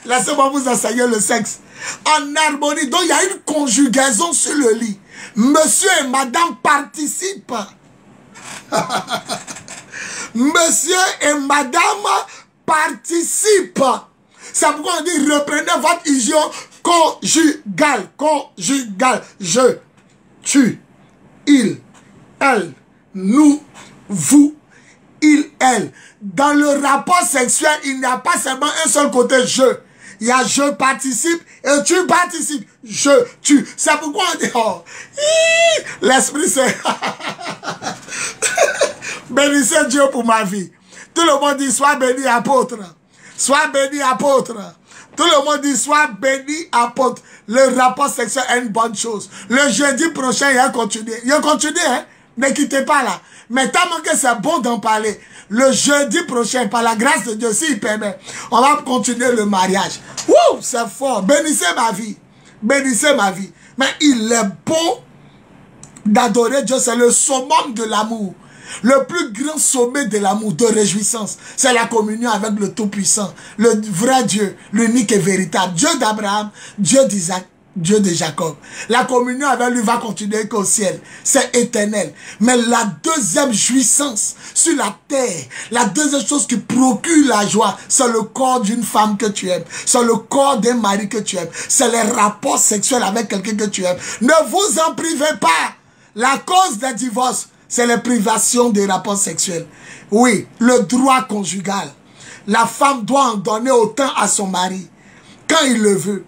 Speaker 1: Laissez-moi vous enseigner le sexe. En harmonie. Donc il y a une conjugaison sur le lit. Monsieur et madame participent. Monsieur et madame participent. C'est pourquoi on dit reprenez votre hygiène conjugale. Conjugale. Je, tu, il, elle, nous, vous, il, elle. Dans le rapport sexuel, il n'y a pas seulement un seul côté je. Il y a je participe et tu participes. Je, tu. C'est pourquoi on dit, oh, l'Esprit c'est... Bénissez Dieu pour ma vie. Tout le monde dit, sois béni apôtre. Sois béni apôtre. Tout le monde dit, sois béni apôtre. Le rapport sexuel est une bonne chose. Le jeudi prochain, il va continuer. Il va continuer, hein. Ne quittez pas là. Mais tellement que c'est bon d'en parler. Le jeudi prochain, par la grâce de Dieu, s'il permet, on va continuer le mariage. Wouh, c'est fort. Bénissez ma vie. Bénissez ma vie. Mais il est bon d'adorer Dieu. C'est le summum de l'amour. Le plus grand sommet de l'amour, de réjouissance, c'est la communion avec le Tout-Puissant, le vrai Dieu, l'unique et véritable, Dieu d'Abraham, Dieu d'Isaac, Dieu de Jacob. La communion avec lui va continuer qu'au ciel, c'est éternel. Mais la deuxième jouissance sur la terre, la deuxième chose qui procure la joie, c'est le corps d'une femme que tu aimes, c'est le corps d'un mari que tu aimes, c'est les rapports sexuels avec quelqu'un que tu aimes. Ne vous en privez pas. La cause des divorces, c'est les privations des rapports sexuels. Oui, le droit conjugal. La femme doit en donner autant à son mari quand il le veut.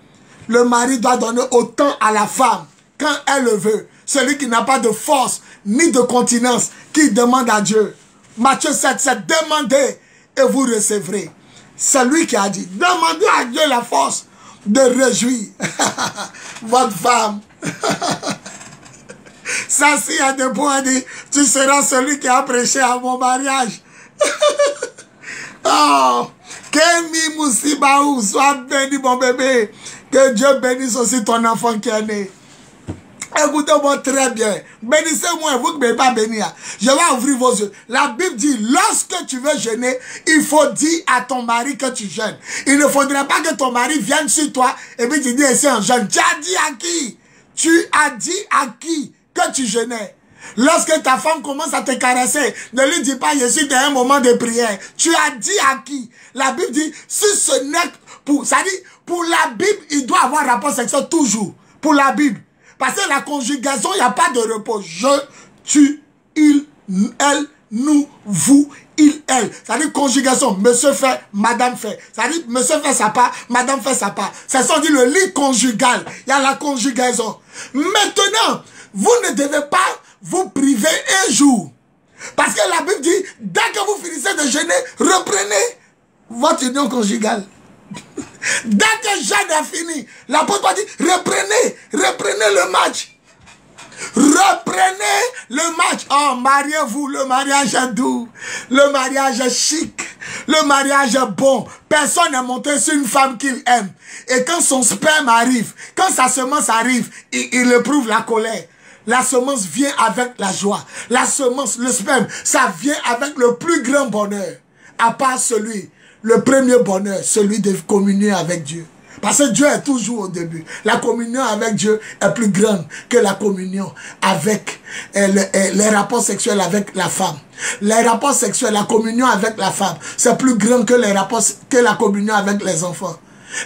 Speaker 1: Le mari doit donner autant à la femme quand elle le veut. Celui qui n'a pas de force ni de continence, qui demande à Dieu. Matthieu 7, c'est demandez et vous recevrez. C'est lui qui a dit, demandez à Dieu la force de réjouir votre femme. Ça, s'il y a des points, dit, tu seras celui qui a prêché à mon mariage. Oh, Kémi Moussibaou, sois béni mon bébé. Que Dieu bénisse aussi ton enfant qui est né. Écoutez-moi très bien. Bénissez-moi, vous ne m'avez pas béni. Je vais ouvrir vos yeux. La Bible dit, lorsque tu veux jeûner, il faut dire à ton mari que tu jeûnes. Il ne faudrait pas que ton mari vienne sur toi et puis tu dis, c'est un jeûne. Tu as dit à qui? Tu as dit à qui que tu jeûnais? Lorsque ta femme commence à te caresser, ne lui dis pas, je suis dans un moment de prière. Tu as dit à qui? La Bible dit, si ce n'est pour, ça dit, pour la Bible, il doit avoir rapport sexuel toujours. Pour la Bible. Parce que la conjugaison, il n'y a pas de repos. Je, tu, il, elle, nous, vous, il, elle. Ça dit conjugation. Monsieur fait, madame fait. Ça dit monsieur fait sa part, madame fait sa part. Ça dit le lit conjugal. Il y a la conjugaison. Maintenant, vous ne devez pas vous priver un jour. Parce que la Bible dit, dès que vous finissez de jeûner, reprenez votre union conjugale. Dès que jeûne est fini, l'apôtre dit, reprenez le match. Reprenez le match. Oh, mariez-vous, le mariage est doux. Le mariage est chic. Le mariage est bon. Personne n'est monté sur une femme qu'il aime. Et quand son sperme arrive, quand sa semence arrive, il éprouve la colère. La semence vient avec la joie. La semence, le sperme, ça vient avec le plus grand bonheur. À part celui, le premier bonheur, celui de communier avec Dieu. Parce que Dieu est toujours au début. La communion avec Dieu est plus grande que la communion avec les rapports sexuels avec la femme. Les rapports sexuels, la communion avec la femme, c'est plus grand que la communion avec les enfants.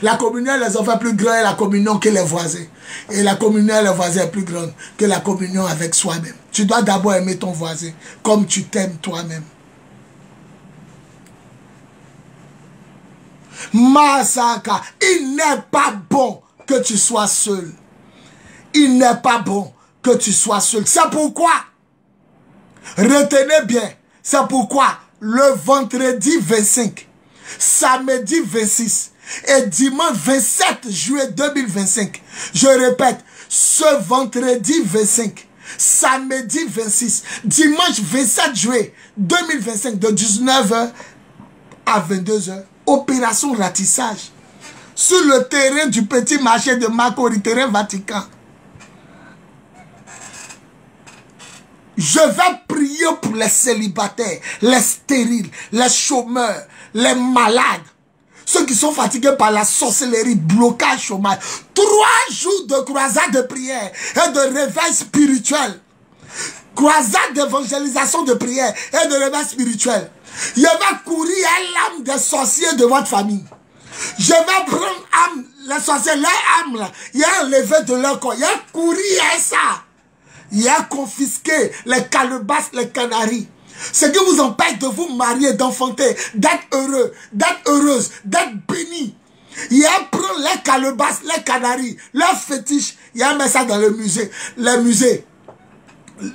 Speaker 1: La communion avec les enfants est plus grande que la communion que les voisins. Et la communion avec les voisins est plus grande que la communion avec soi-même. Tu dois d'abord aimer ton voisin comme tu t'aimes toi-même. Masaka, il n'est pas bon que tu sois seul. Il n'est pas bon que tu sois seul. C'est pourquoi, retenez bien, c'est pourquoi le vendredi 25, samedi 26 et dimanche 27 juillet 2025, je répète, ce vendredi 25, samedi 26, dimanche 27 juillet 2025 de 19h à 22h, opération ratissage sur le terrain du petit marché de Macori, terrain Vatican. Je vais prier pour les célibataires, les stériles, les chômeurs, les malades, ceux qui sont fatigués par la sorcellerie, blocage, chômage. 3 jours de croisade de prière et de réveil spirituel. Croisade d'évangélisation de prière et de réveil spirituel. Je vais courir à l'âme des sorciers de votre famille. Je vais prendre les sorciers, leur âme là. Il y a enlevé de leur corps. Il y a couru à ça. Il a confisqué les calebasses, les canaries. Ce qui vous empêche de vous marier, d'enfanter, d'être heureux, d'être heureuse, d'être béni. Il a pris les calebasses, les canaries, leurs fétiches. Il a mis ça dans le musée. Les musées.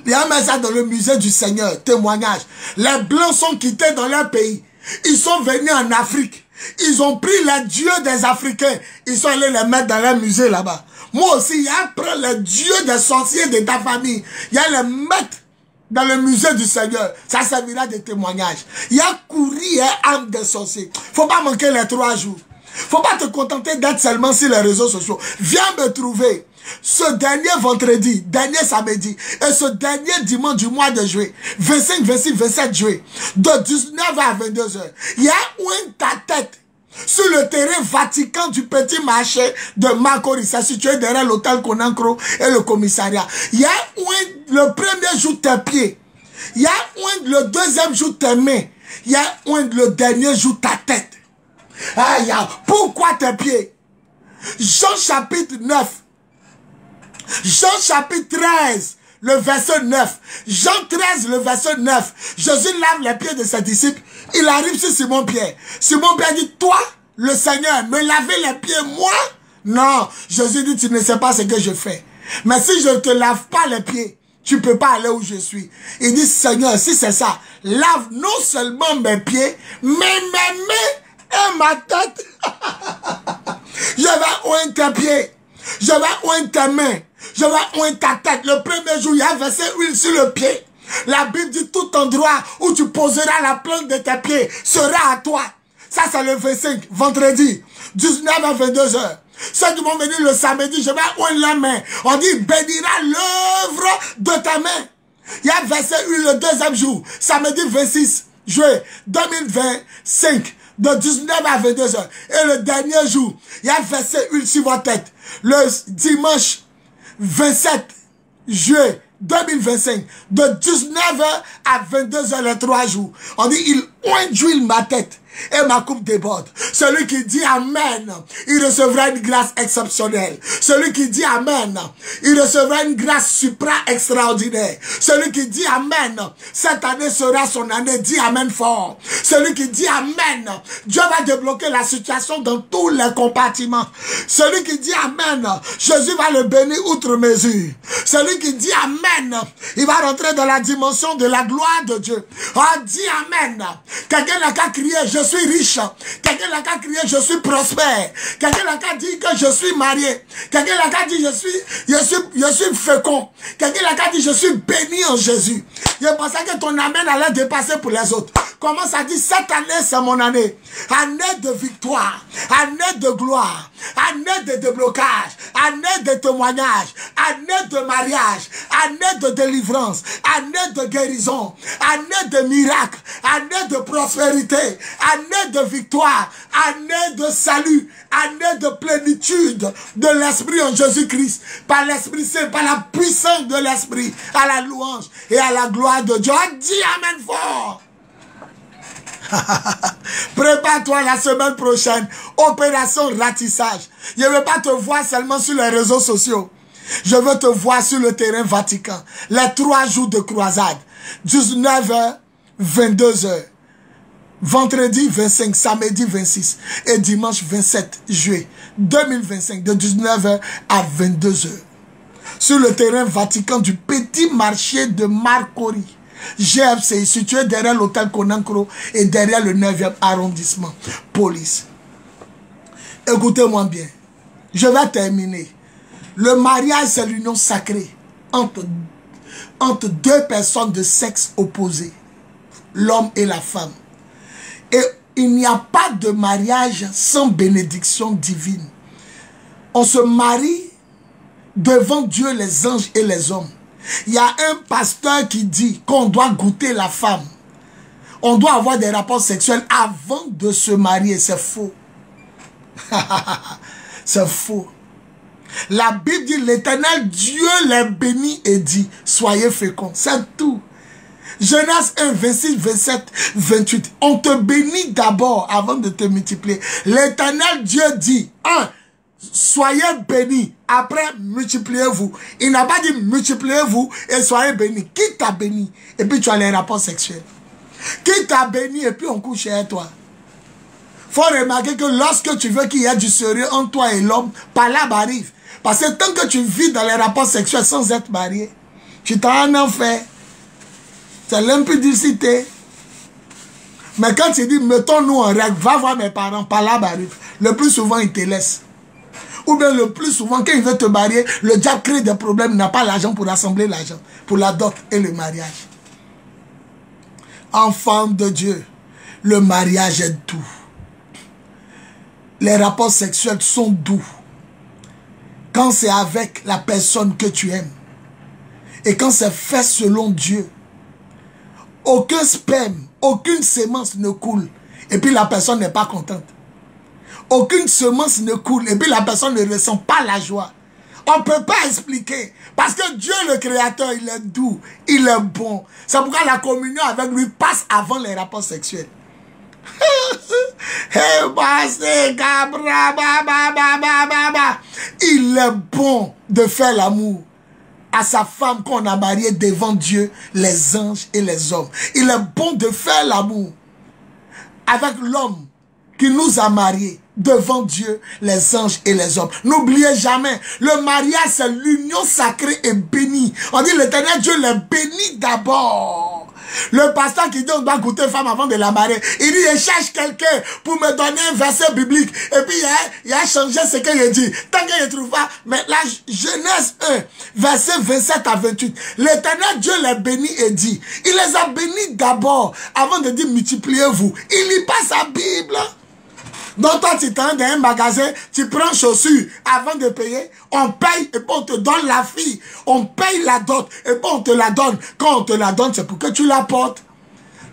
Speaker 1: Il a mis ça dans le musée du Seigneur. Témoignage. Les Blancs sont quittés dans leur pays. Ils sont venus en Afrique. Ils ont pris les dieux des Africains. Ils sont allés les mettre dans leur musée là-bas. Moi aussi, il y a pris les dieux des sorciers de ta famille. Il y a les mettre dans le musée du Seigneur. Ça servira de témoignage. Il y a couru âme des sorciers. Faut pas manquer les 3 jours. Faut pas te contenter d'être seulement sur les réseaux sociaux. Viens me trouver ce dernier vendredi, dernier samedi et ce dernier dimanche du mois de juillet, 25, 26, 27 juillet, de 19 à 22 heures. Il y a où ta tête sur le terrain Vatican du petit marché de Makori. C'est situé derrière l'hôtel Konankro et le commissariat. Il y a où le premier jour tes pieds. Il y a où le deuxième jour tes mains. Il y a où le dernier jour ta tête. Aïe, pourquoi tes pieds? Jean chapitre 9. Jean chapitre 13, le verset 9. Jean 13, le verset 9. Jésus lave les pieds de ses disciples. Il arrive sur Simon-Pierre. Simon-Pierre dit, toi, le Seigneur, me laver les pieds, moi? Non. Jésus dit, tu ne sais pas ce que je fais. Mais si je ne te lave pas les pieds, tu ne peux pas aller où je suis. Il dit, Seigneur, si c'est ça, lave non seulement mes pieds, mais mes mains et ma tête. Je vais oindre tes pieds. Je vais oindre tes mains. Je vais oindre ta tête. Le premier jour, il y a versé huile sur le pied. La Bible dit tout endroit où tu poseras la plante de tes pieds sera à toi. Ça, c'est le 25, vendredi, 19 à 22 heures. Ceux qui vont venir le samedi, je vais oindre la main. On dit, bénira l'œuvre de ta main. Il y a versé huile le deuxième jour, samedi 26 juillet 2025. De 19 à 22 heures. Et le dernier jour, il y a versé huile sur votre tête. Le dimanche 27 juillet 2025. De 19h à 22h les 3 jours. On dit, il oint ma tête. Et ma coupe déborde. Celui qui dit Amen, il recevra une grâce exceptionnelle. Celui qui dit Amen, il recevra une grâce supra-extraordinaire. Celui qui dit Amen, cette année sera son année. Dit Amen fort. Celui qui dit Amen, Dieu va débloquer la situation dans tous les compartiments. Celui qui dit Amen, Jésus va le bénir outre mesure. Celui qui dit Amen, il va rentrer dans la dimension de la gloire de Dieu. Oh, dit Amen. Quelqu'un n'a qu'à crier, je suis riche. Quelqu'un n'a qu'à crier, je suis prospère. Quelqu'un n'a qu'à dire que je suis marié. Quelqu'un n'a qu'à dire, je suis fécond. Quelqu'un n'a qu'à dire, je suis béni en Jésus. Je pensais que ton amen allait dépasser pour les autres. Commence à dire, cette année, c'est mon année. Année de victoire. Année de gloire. Année de déblocage. Année de témoignage. Année de mariage. Année de délivrance. Année de guérison. Année de miracle. Année de prospérité. Année de victoire, année de salut, année de plénitude de l'Esprit en Jésus-Christ, par l'Esprit Saint, par la puissance de l'Esprit, à la louange et à la gloire de Dieu. Dis Amen fort. Prépare-toi la semaine prochaine, opération ratissage. Je ne veux pas te voir seulement sur les réseaux sociaux. Je veux te voir sur le terrain Vatican. Les 3 jours de croisade, 19h, 22h. Vendredi 25, samedi 26 et dimanche 27 juillet 2025 de 19h à 22h. Sur le terrain Vatican du petit marché de Marcory. GFC situé derrière l'hôtel Konankro et derrière le 9e arrondissement. Police. Écoutez-moi bien. Je vais terminer. Le mariage, c'est l'union sacrée entre 2 personnes de sexe opposé. L'homme et la femme. Et il n'y a pas de mariage sans bénédiction divine. On se marie devant Dieu, les anges et les hommes. Il y a un pasteur qui dit qu'on doit goûter la femme. On doit avoir des rapports sexuels avant de se marier. C'est faux. C'est faux. La Bible dit, l'Éternel Dieu les bénit et dit, soyez féconds. C'est tout. Genèse 1, 26, 27, 28. On te bénit d'abord avant de te multiplier. L'Éternel Dieu dit, 1, soyez bénis. Après, multipliez-vous. Il n'a pas dit multipliez-vous et soyez bénis. Qui t'a béni? Et puis tu as les rapports sexuels. Qui t'a béni et puis on couche avec toi? Faut remarquer que lorsque tu veux qu'il y ait du sérieux entre toi et l'homme, palabre arrive. Parce que tant que tu vis dans les rapports sexuels sans être marié, tu t'as un enfer. C'est l'impudicité. Mais quand tu dis, mettons-nous en règle, va voir mes parents, palabre arrive. Le plus souvent, ils te laissent. Ou bien le plus souvent, quand il veut te marier, le diable crée des problèmes, il n'a pas l'argent pour assembler l'argent, pour la dot et le mariage. Enfant de Dieu, le mariage est doux. Les rapports sexuels sont doux. Quand c'est avec la personne que tu aimes. Et quand c'est fait selon Dieu. Aucun sperme, aucune sémence ne coule. Et puis la personne n'est pas contente. Aucune semence ne coule. Et puis la personne ne ressent pas la joie. On ne peut pas expliquer. Parce que Dieu le Créateur, il est doux. Il est bon. C'est pourquoi la communion avec lui passe avant les rapports sexuels. Il est bon de faire l'amour à sa femme qu'on a mariée devant Dieu, les anges et les hommes. Il est bon de faire l'amour avec l'homme qui nous a mariés devant Dieu, les anges et les hommes. N'oubliez jamais, le mariage c'est l'union sacrée et bénie. On dit l'Éternel Dieu les bénit d'abord. Le pasteur qui dit on doit goûter femme avant de la marier, il dit je cherche quelqu'un pour me donner un verset biblique. Et puis il a changé ce qu'il dit. Tant qu'il ne trouve pas, mais la Genèse 1, verset 27 à 28, l'Éternel Dieu les bénit et dit, il les a bénis d'abord avant de dire multipliez-vous. Il lit pas sa Bible. Donc toi tu t'en dans un magasin, tu prends chaussures avant de payer, on paye et puis on te donne la fille, on paye la dot et puis on te la donne. Quand on te la donne, c'est pour que tu la portes.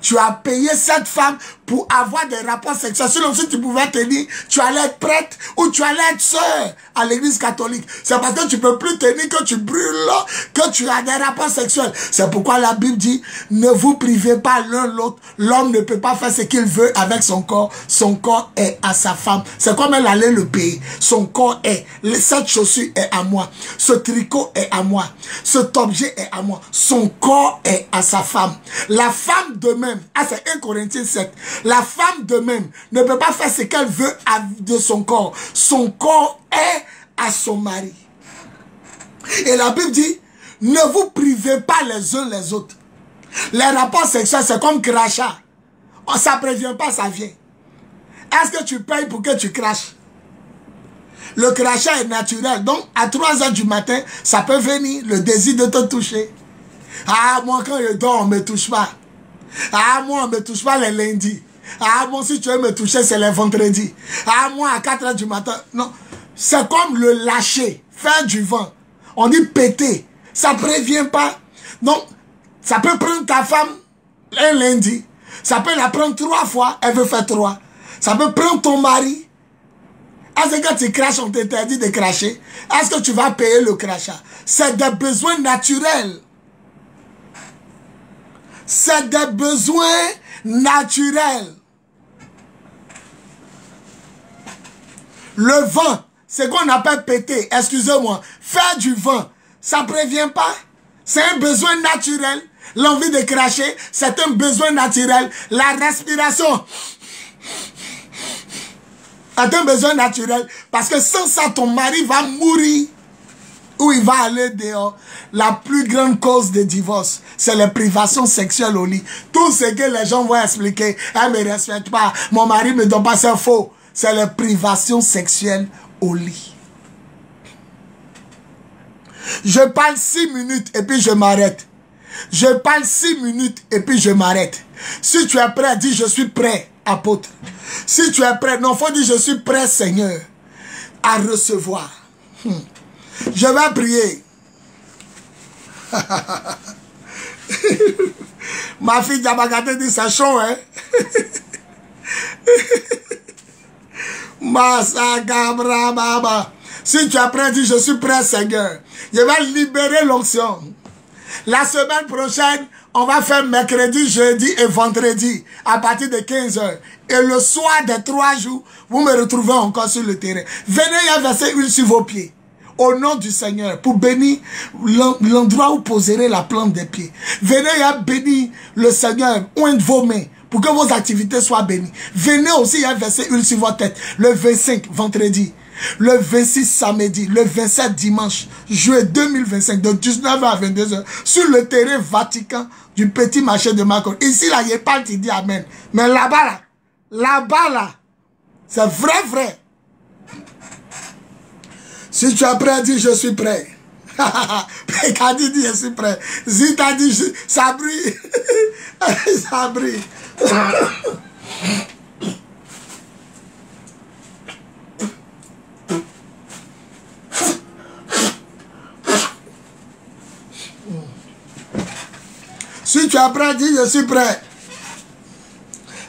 Speaker 1: Tu as payé cette femme pour avoir des rapports sexuels. Sinon, si tu pouvais tenir, tu allais être prêtre ou tu allais être sœur à l'église catholique. C'est parce que tu ne peux plus tenir, que tu brûles, que tu as des rapports sexuels. C'est pourquoi la Bible dit, ne vous privez pas l'un l'autre. L'homme ne peut pas faire ce qu'il veut avec son corps. Son corps est à sa femme. C'est comme elle allait le payer. Son corps est. Cette chaussure est à moi. Ce tricot est à moi. Cet objet est à moi. Son corps est à sa femme. La femme de même. Ah, c'est 1 Corinthiens 7. La femme de même ne peut pas faire ce qu'elle veut de son corps. Son corps est à son mari. Et la Bible dit, ne vous privez pas les uns les autres. Les rapports sexuels, c'est comme crachat. Ça ne prévient pas, ça vient. Est-ce que tu payes pour que tu craches? Le crachat est naturel. Donc, à 3 h du matin, ça peut venir, le désir de te toucher. Ah, moi, quand je dors, on ne me touche pas. Ah, moi, on ne me touche pas les lundis. Ah, moi, si tu veux me toucher, c'est les vendredis. Ah, moi, à 4 h du matin. Non. C'est comme le lâcher, faire du vent. On dit péter. Ça ne prévient pas. Donc, ça peut prendre ta femme un lundi. Ça peut la prendre 3 fois. Elle veut faire 3. Ça peut prendre ton mari. Est-ce que quand tu craches, on t'interdit de cracher? Est-ce que tu vas payer le crachat? C'est des besoins naturels. C'est des besoins naturels. Le vent, c'est qu'on appelle péter. Excusez-moi. Faire du vent, ça ne prévient pas. C'est un besoin naturel. L'envie de cracher, c'est un besoin naturel. La respiration, c'est un besoin naturel. Parce que sans ça, ton mari va mourir. Ou il va aller dehors. La plus grande cause de divorce, c'est les privations sexuelles au lit. Tout ce que les gens vont expliquer, elle ne me respecte pas, mon mari ne me donne pas, c'est faux. C'est les privations sexuelles au lit. Je parle 6 minutes et puis je m'arrête. Je parle 6 minutes et puis je m'arrête. Si tu es prêt, dis je suis prêt, apôtre. Si tu es prêt, non, il faut dire je suis prêt, Seigneur, à recevoir. Je vais prier. Ma fille Diabagate dit c'est chaud, hein. Si tu es prêt, dis je suis prêt, Seigneur. Je vais libérer l'onction. La semaine prochaine, on va faire mercredi, jeudi et vendredi à partir de 15h. Et le soir des 3 jours, vous me retrouvez encore sur le terrain. Venez et verser huile sur vos pieds. Au nom du Seigneur, pour bénir l'endroit où vous poserez la plante des pieds. Venez et bénir le Seigneur, oindre vos mains, pour que vos activités soient bénies. Venez aussi et verser huile sur votre tête. Le 25, vendredi. Le 26 samedi, le 27 dimanche, juillet 2025, de 19h à 22h, sur le terrain Vatican du petit marché de Macon. Ici, là, il n'y a pas qui dit Amen. Mais là-bas, là, c'est vrai. Si tu es prêt, dis je suis prêt. Pekadi dit je suis prêt. Zita dit ça brille. Ça brille. Si tu es prêt, dis je suis prêt.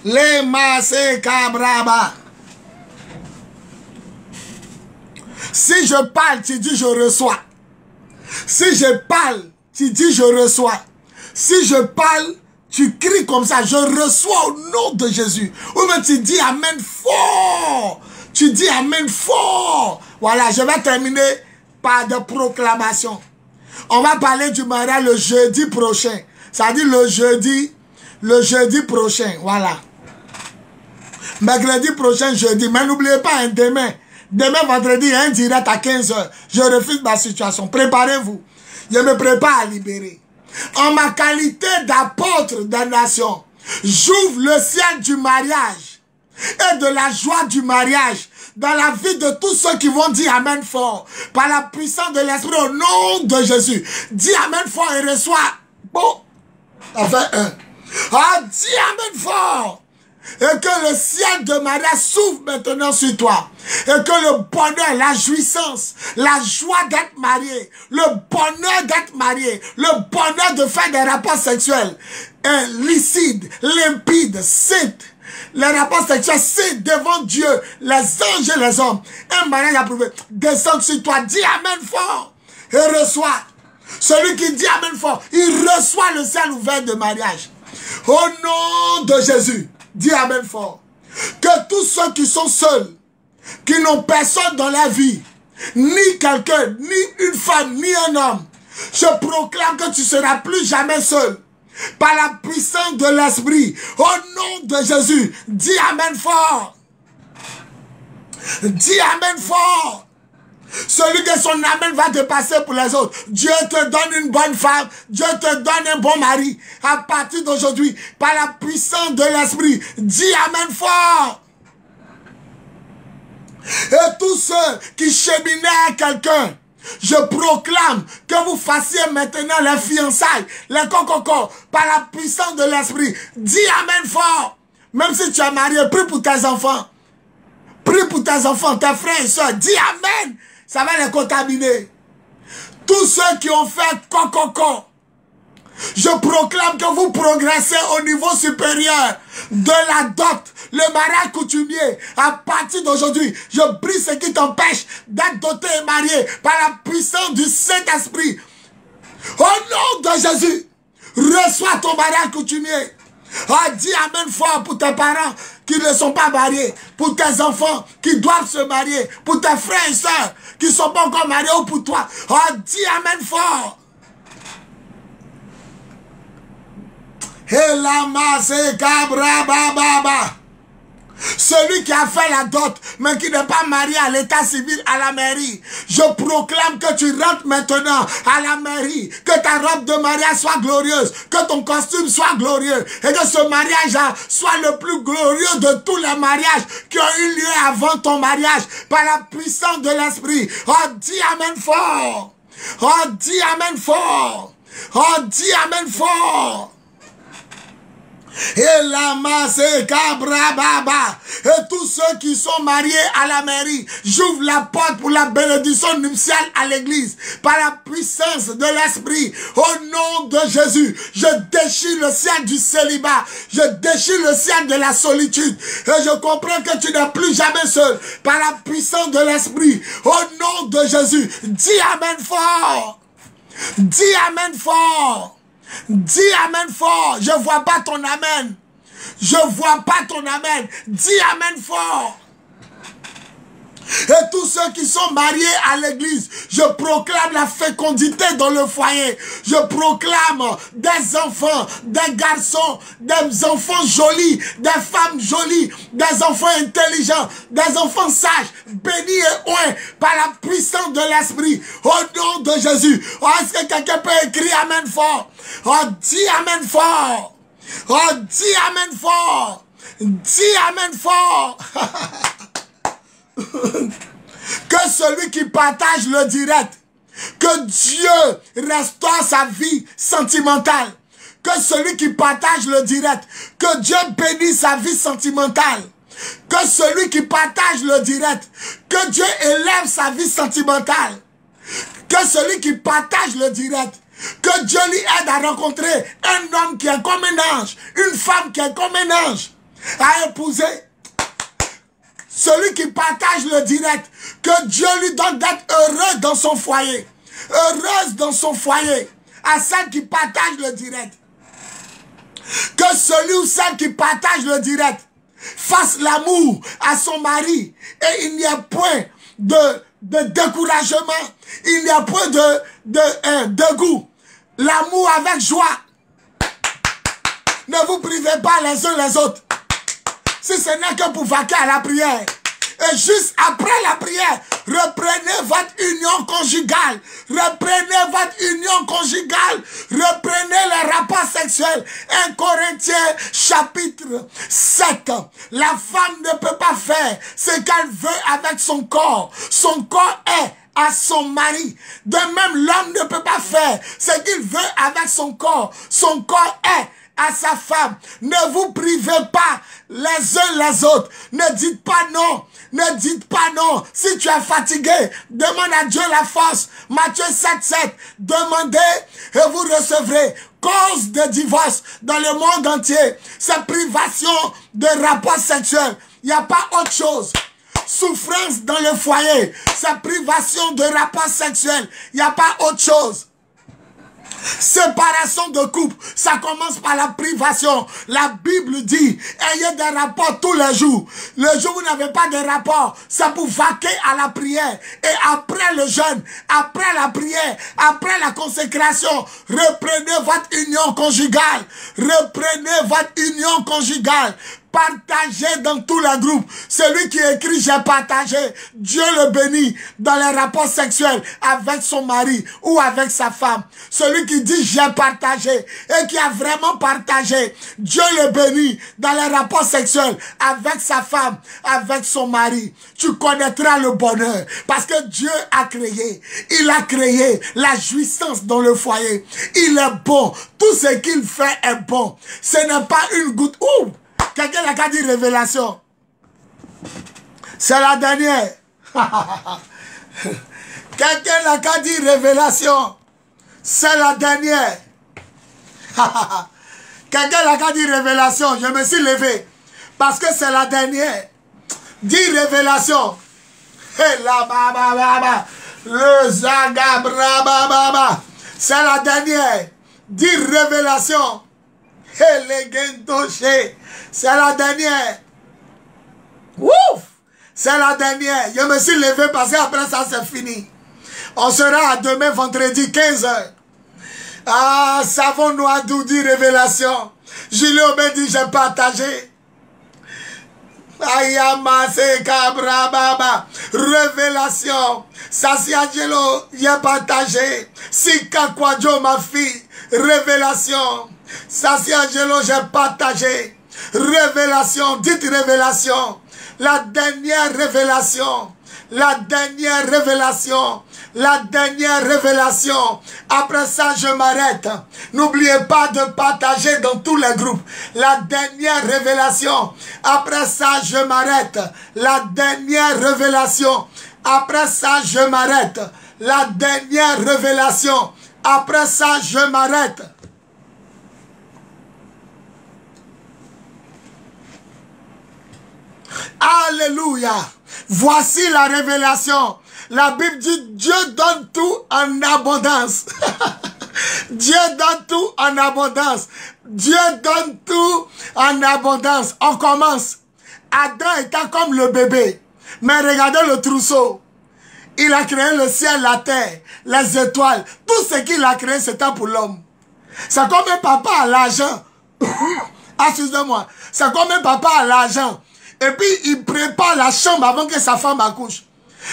Speaker 1: Les massés cabraba. Si je parle, tu dis je reçois. Si je parle, tu dis je reçois. Si je parle, tu cries comme ça, je reçois au nom de Jésus. Ou bien tu dis amen fort. Tu dis amen fort. Voilà, je vais terminer par des proclamations. On va parler du mariage le jeudi prochain. Ça dit le jeudi prochain, voilà. Mercredi prochain, jeudi. Mais n'oubliez pas, hein, demain vendredi, un direct à 15h. Je refuse ma situation. Préparez-vous. Je me prépare à libérer. En ma qualité d'apôtre des nations, j'ouvre le ciel du mariage et de la joie du mariage dans la vie de tous ceux qui vont dire amen fort. Par la puissance de l'Esprit au nom de Jésus. Dis amen fort et reçois. Bon. Enfin, dis amen fort. Et que le ciel de mariage s'ouvre maintenant sur toi. Et que le bonheur, la jouissance, la joie d'être marié, le bonheur d'être marié, le bonheur de faire des rapports sexuels licides, limpides, saints, les rapports sexuels saints devant Dieu, les anges et les hommes. Un mariage approuvé. Descends sur toi, dis amen fort et reçois. Celui qui dit amen fort, il reçoit le ciel ouvert de mariage. Au nom de Jésus, dis amen fort. Que tous ceux qui sont seuls, qui n'ont personne dans la vie, ni quelqu'un, ni une femme, ni un homme, je proclame que tu ne seras plus jamais seul. Par la puissance de l'Esprit, au nom de Jésus, dis amen fort. Dis amen fort. Celui que son amen va dépasser pour les autres. Dieu te donne une bonne femme. Dieu te donne un bon mari. À partir d'aujourd'hui, par la puissance de l'Esprit, dis amen fort. Et tous ceux qui cheminaient à quelqu'un, je proclame que vous fassiez maintenant les fiançailles, les cococos, par la puissance de l'Esprit. Dis amen fort. Même si tu es marié, prie pour tes enfants. Prie pour tes enfants, tes frères et soeurs. Dis amen. Ça va les contaminer. Tous ceux qui ont fait cococo, je proclame que vous progressez au niveau supérieur de la dot, le mariage coutumier. À partir d'aujourd'hui, je brise ce qui t'empêche d'être doté et marié par la puissance du Saint-Esprit. Au nom de Jésus, reçois ton mariage coutumier. Dis amen fort pour tes parents qui ne sont pas mariés, pour tes enfants qui doivent se marier, pour tes frères et sœurs qui ne sont pas encore mariés ou pour toi. Dis amen fort. Celui qui a fait la dot, mais qui n'est pas marié à l'état civil, à la mairie, je proclame que tu rentres maintenant à la mairie, que ta robe de mariage soit glorieuse, que ton costume soit glorieux, et que ce mariage soit le plus glorieux de tous les mariages qui ont eu lieu avant ton mariage, par la puissance de l'Esprit. Dis amen fort. Dis amen fort. Dis amen fort. Et la masse cabra baba. Et tous ceux qui sont mariés à la mairie, j'ouvre la porte pour la bénédiction nuptiale à l'église. Par la puissance de l'esprit. Au nom de Jésus. Je déchire le ciel du célibat. Je déchire le ciel de la solitude. Et je comprends que tu n'es plus jamais seul. Par la puissance de l'esprit. Au nom de Jésus. Dis amen fort. Dis amen fort. Dis amen fort. Je ne vois pas ton amen. Je ne vois pas ton amen. Dis amen fort. Et tous ceux qui sont mariés à l'église, je proclame la fécondité dans le foyer. Je proclame des enfants, des garçons, des enfants jolis, des femmes jolies, des enfants intelligents, des enfants sages, bénis et ouins par la puissance de l'esprit. Au nom de Jésus. Oh, est-ce que quelqu'un peut écrire amen fort? Oh, dis amen fort. Oh, dis amen fort. Dis amen fort. Que celui qui partage le direct, que Dieu restaure sa vie sentimentale. Que celui qui partage le direct, que Dieu bénisse sa vie sentimentale. Que celui qui partage le direct, que Dieu élève sa vie sentimentale. Que celui qui partage le direct, que Dieu lui aide à rencontrer un homme qui est comme un ange, une femme qui est comme un ange, à épouser. Celui qui partage le direct, que Dieu lui donne d'être heureux dans son foyer. Heureuse dans son foyer. À celle qui partage le direct. Que celui ou celle qui partage le direct fasse l'amour à son mari. Et il n'y a point de découragement. Il n'y a point de dégoût. L'amour avec joie. Ne vous privez pas les uns les autres. Si ce n'est que pour vaquer à la prière. Et juste après la prière, reprenez votre union conjugale. Reprenez votre union conjugale. Reprenez les rapports sexuels. 1 Corinthiens chapitre 7. La femme ne peut pas faire ce qu'elle veut avec son corps. Son corps est à son mari. De même, l'homme ne peut pas faire ce qu'il veut avec son corps. Son corps est à sa femme. Ne vous privez pas les uns les autres. Ne dites pas non. Ne dites pas non. Si tu es fatigué, demande à Dieu la force. Matthieu 7:7. Demandez et vous recevrez. Cause de divorce dans le monde entier. C'est privation de rapports sexuels. Il n'y a pas autre chose. Souffrance dans le foyer. C'est privation de rapports sexuels. Il n'y a pas autre chose. Séparation de couple, ça commence par la privation. La Bible dit, ayez des rapports tous les jours. Le jour où vous n'avez pas de rapport, c'est pour vaquer à la prière. Et après le jeûne, après la prière, après la consécration, reprenez votre union conjugale. Reprenez votre union conjugale. Partagez dans tous les groupes. Celui qui écrit j'ai partagé, Dieu le bénit dans les rapports sexuels avec son mari ou avec sa femme. Celui qui dit j'ai partagé et qui a vraiment partagé, Dieu le bénit dans les rapports sexuels avec sa femme, avec son mari. Tu connaîtras le bonheur parce que Dieu a créé. Il a créé la jouissance dans le foyer. Il est bon. Tout ce qu'il fait est bon. Ce n'est pas une goutte. Ouh! Quelqu'un n'a qu'à dire révélation. C'est la dernière. Quelqu'un n'a qu'à dire révélation. C'est la dernière. Quelqu'un n'a qu'à dire révélation. Je me suis levé. Parce que c'est la dernière. Dis révélation. Et la baba baba. Le zagabra baba. C'est la dernière. Dis révélation. Et les gentoché. C'est la dernière. Ouf! C'est la dernière. Je me suis levé parce qu'après ça, c'est fini. On sera à demain, vendredi, 15h. Ah, Savon Noir Doudi, révélation. Julien Aubin dit, j'ai partagé. Ayama, Sekabra, Baba. Révélation. Sassi Angelo, j'ai partagé. Sika Kwadjo, ma fille. Révélation. Sassi Angelo, j'ai partagé. Révélation, dites révélation. La dernière révélation. La dernière révélation. la dernière révélation. Après ça, je m'arrête. N'oubliez pas de partager dans tous les groupes. La dernière révélation. Après ça, je m'arrête. La dernière révélation. Après ça, je m'arrête. La dernière révélation. Après ça, je m'arrête. Alléluia. Voici la révélation. La Bible dit Dieu donne tout en abondance. Dieu donne tout en abondance. Dieu donne tout en abondance. On commence. Adam était comme le bébé. Mais regardez le trousseau. Il a créé le ciel, la terre, les étoiles. Tout ce qu'il a créé, c'était pour l'homme. C'est comme un papa à l'argent. Excusez-moi. C'est comme un papa à l'argent. Et puis, il prépare la chambre avant que sa femme accouche.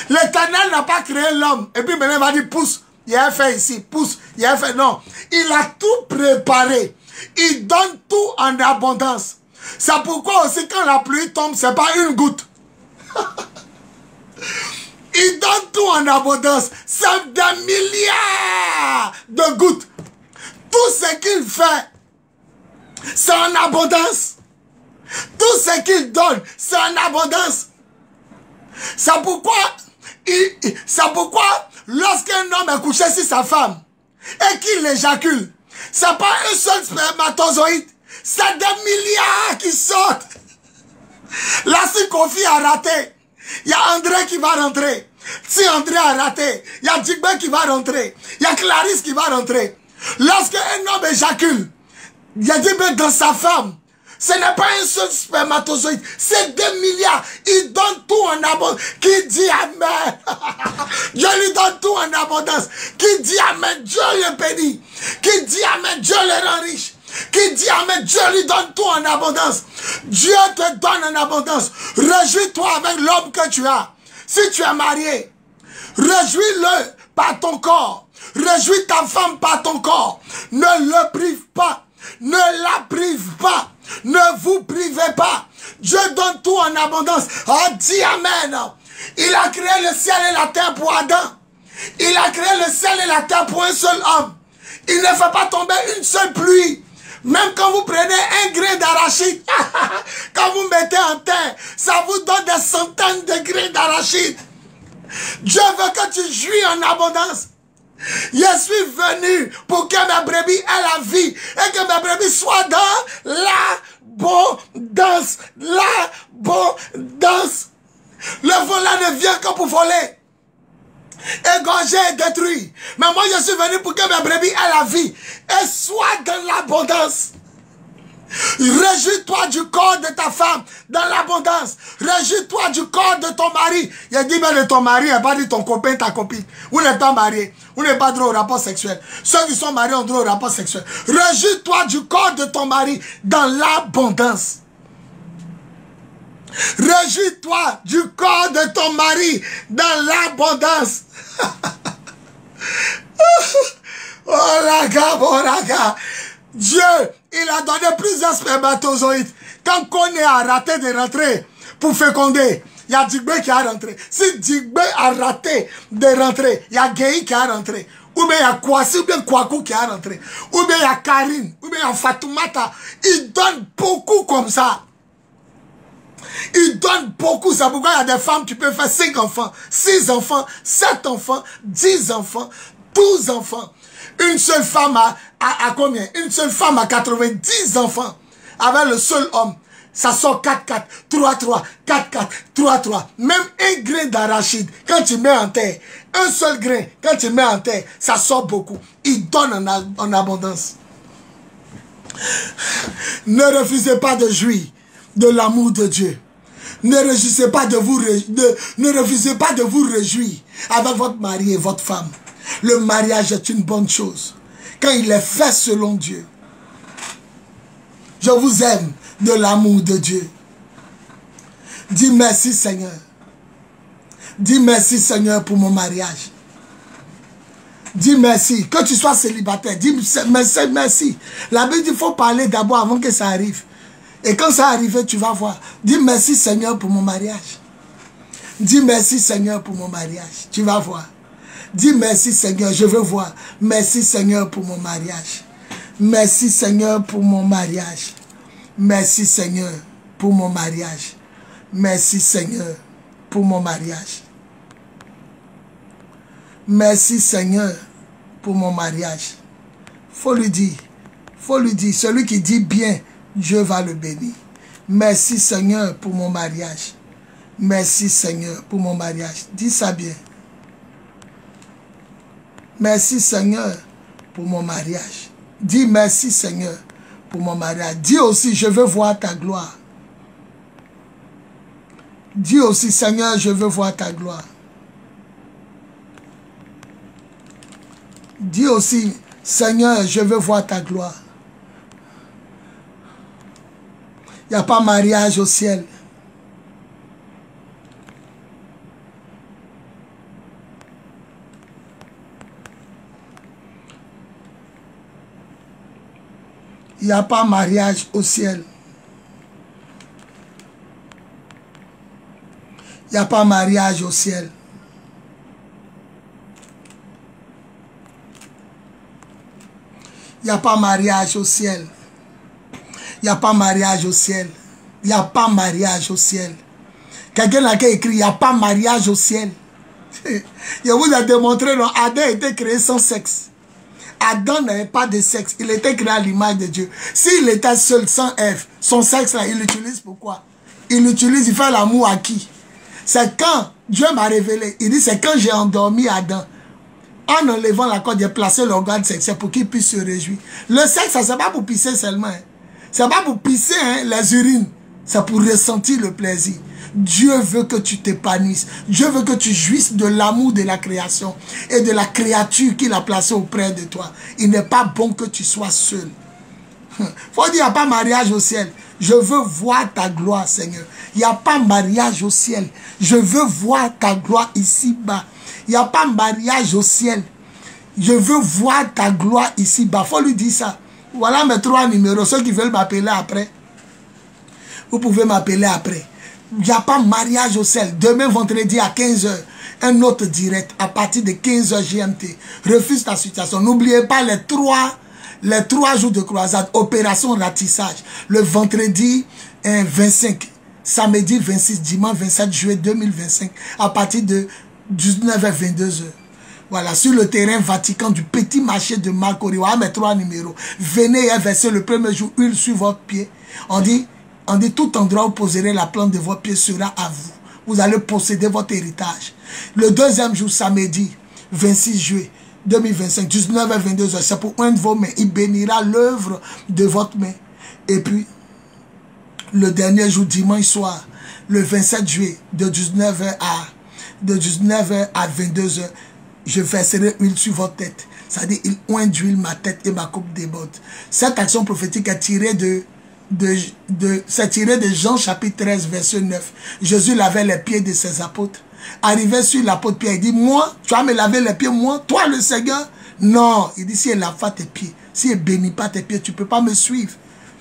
Speaker 1: L'Éternel n'a pas créé l'homme. Et puis, maintenant, il va dire, pousse. Il y a un fait ici. Pousse. Il y a un fait. Non. Il a tout préparé. Il donne tout en abondance. C'est pourquoi aussi, quand la pluie tombe, ce n'est pas une goutte. Il donne tout en abondance. C'est des milliards de gouttes. Tout ce qu'il fait, c'est en abondance. Tout ce qu'il donne, c'est en abondance. C'est pourquoi, lorsqu'un homme est couché sur sa femme et qu'il éjacule, ce n'est pas un seul spermatozoïde, c'est des milliards qui sortent. Là, si Kofi a raté, il y a André qui va rentrer. Si André a raté, il y a Djigbe qui va rentrer. Il y a Clarisse qui va rentrer. Lorsqu'un homme éjacule, il y a Djigbe dans sa femme. Ce n'est pas un seul spermatozoïde, c'est des milliards. Il donne tout en abondance. Qui dit Amen? Dieu lui donne tout en abondance. Qui dit Amen? Dieu le bénit. Qui dit Amen? Dieu le rend riche. Qui dit Amen? Dieu lui donne tout en abondance. Dieu te donne en abondance. Réjouis-toi avec l'homme que tu as. Si tu es marié, réjouis-le par ton corps. Réjouis ta femme par ton corps. Ne le prive pas. Ne la prive pas. Ne vous privez pas. Dieu donne tout en abondance. Oh, dis Amen. Il a créé le ciel et la terre pour Adam. Il a créé le ciel et la terre pour un seul homme. Il ne fait pas tomber une seule pluie. Même quand vous prenez un grain d'arachide, quand vous mettez en terre, ça vous donne des centaines de grains d'arachide. Dieu veut que tu jouis en abondance. Je suis venu pour que mes brebis aient la vie et que mes brebis soient dans l'abondance. L'abondance. Le volant ne vient que pour voler, égorger et détruire. Mais moi je suis venu pour que mes brebis aient la vie et soient dans l'abondance. Réjouis-toi du corps de ta femme dans l'abondance. Réjouis-toi du corps de ton mari. Il a dit mais de ton mari, il n'a pas dit ton copain, ta copine. Vous n'êtes pas marié. Vous n'êtes pas droit au rapport sexuel. Ceux qui sont mariés ont droit au rapport sexuel. Réjouis-toi du corps de ton mari dans l'abondance. Réjouis-toi du corps de ton mari dans l'abondance. Oh la gars, Dieu, il a donné plusieurs spermatozoïdes. Quand Koné a raté de rentrer pour féconder, il y a Djigbe qui a rentré. Si Djigbe a raté de rentrer, il y a Guéhi qui a rentré. Ou bien il y a Kwasi, ou bien Kwaku qui a rentré. Ou bien il y a Karine, ou bien il y a Fatoumata. Il donne beaucoup comme ça. Il donne beaucoup. C'est pourquoi il y a des femmes qui peuvent faire 5 enfants, 6 enfants, 7 enfants, 10 enfants, 12 enfants. Une seule femme à combien? Une seule femme à 90 enfants. Avec le seul homme. Ça sort 4-4, 3-3, 4-4, 3-3. Même un grain d'arachide, quand tu mets en terre, un seul grain, quand tu mets en terre, ça sort beaucoup. Il donne en abondance. Ne refusez pas de jouir de l'amour de Dieu. Ne refusez pas de vous réjouir avec votre mari et votre femme. Le mariage est une bonne chose quand il est fait selon Dieu. Je vous aime de l'amour de Dieu. Dis merci Seigneur. Dis merci Seigneur pour mon mariage. Dis merci. Que tu sois célibataire, dis merci. La Bible dit qu'il faut parler d'abord avant que ça arrive. Et quand ça arrive, tu vas voir. Dis merci Seigneur pour mon mariage. Dis merci Seigneur pour mon mariage. Tu vas voir. Dis merci Seigneur, je veux voir. Merci Seigneur pour mon mariage. Merci Seigneur pour mon mariage. Merci Seigneur pour mon mariage. Merci Seigneur pour mon mariage. Merci Seigneur pour mon mariage. Faut lui dire. Celui qui dit bien, Dieu va le bénir. Merci Seigneur pour mon mariage. Merci Seigneur pour mon mariage. Dis ça bien. Merci Seigneur pour mon mariage. Dis merci Seigneur pour mon mariage. Dis aussi, je veux voir ta gloire. Dis aussi, Seigneur, je veux voir ta gloire. Dis aussi, Seigneur, je veux voir ta gloire. Il n'y a pas mariage au ciel. Il n'y a pas mariage au ciel. Il n'y a pas mariage au ciel. Il n'y a pas mariage au ciel. Il n'y a pas mariage au ciel. Il n'y a pas mariage au ciel. Quelqu'un a écrit, il n'y a pas mariage au ciel. Je vous ai démontré, non, Adam a été créé sans sexe. Adam n'avait pas de sexe. Il était créé à l'image de Dieu. S'il était seul, sans Ève, son sexe là, il l'utilise pourquoi? Il l'utilise, il fait l'amour à qui? C'est quand Dieu m'a révélé. Il dit, c'est quand j'ai endormi Adam. En enlevant la corde, j'ai placé l'organe sexuel pour qu'il puisse se réjouir. Le sexe, ça c'est pas pour pisser seulement. Hein. C'est pas pour pisser les urines. C'est pour ressentir le plaisir. Dieu veut que tu t'épanouisses. Dieu veut que tu jouisses de l'amour de la création et de la créature qu'il a placée auprès de toi. Il n'est pas bon que tu sois seul. Faut dire, il n'y a pas mariage au ciel. Je veux voir ta gloire, Seigneur. Il n'y a pas mariage au ciel. Je veux voir ta gloire ici-bas. Il n'y a pas mariage au ciel. Je veux voir ta gloire ici-bas. Il faut lui dire ça. Voilà mes 3 numéros. Ceux qui veulent m'appeler après, vous pouvez m'appeler après. Il n'y a pas mariage au ciel. Demain, vendredi à 15h, un autre direct à partir de 15h GMT. Refuse ta situation. N'oubliez pas les trois jours de croisade. Opération ratissage. Le vendredi 25, samedi 26, dimanche 27 juillet 2025. À partir de 19h, 22h. Voilà, sur le terrain Vatican du petit marché de Marcory. Voilà mes 3 numéros. Venez et verser le premier jour huile sur votre pied. On dit tout endroit où vous poserez la plante de votre pied sera à vous. Vous allez posséder votre héritage. Le deuxième jour, samedi 26 juillet 2025, 19h, 22h, c'est pour un de vos mains. Il bénira l'œuvre de votre main. Et puis, le dernier jour, dimanche soir, le 27 juillet, de 19h à 22h, je verserai huile sur votre tête. C'est-à-dire, il oint d'huile ma tête et ma coupe déborde. Cette action prophétique est tirée c'est tiré de Jean chapitre 13 verset 9. Jésus lavait les pieds de ses apôtres. Arrivé sur l'apôtre Pierre, il dit, moi, tu vas me laver les pieds, moi, toi le Seigneur? Non, il dit, si elle lave pas tes pieds, si elle bénit pas tes pieds, tu ne peux pas me suivre.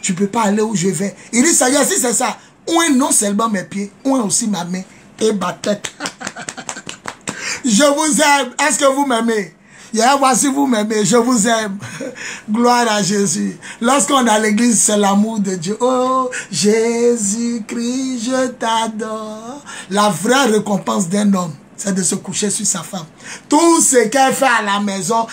Speaker 1: Tu ne peux pas aller où je vais. Il dit, Seigneur, si c'est ça, oint non seulement mes pieds, oint aussi ma main et ma tête. Je vous aime. Est-ce que vous m'aimez? Voici, vous m'aimez, je vous aime. Gloire à Jésus. Lorsqu'on est à l'église, c'est l'amour de Dieu. Oh, Jésus-Christ, je t'adore. La vraie récompense d'un homme, c'est de se coucher sur sa femme. Tout ce qu'elle fait à la maison,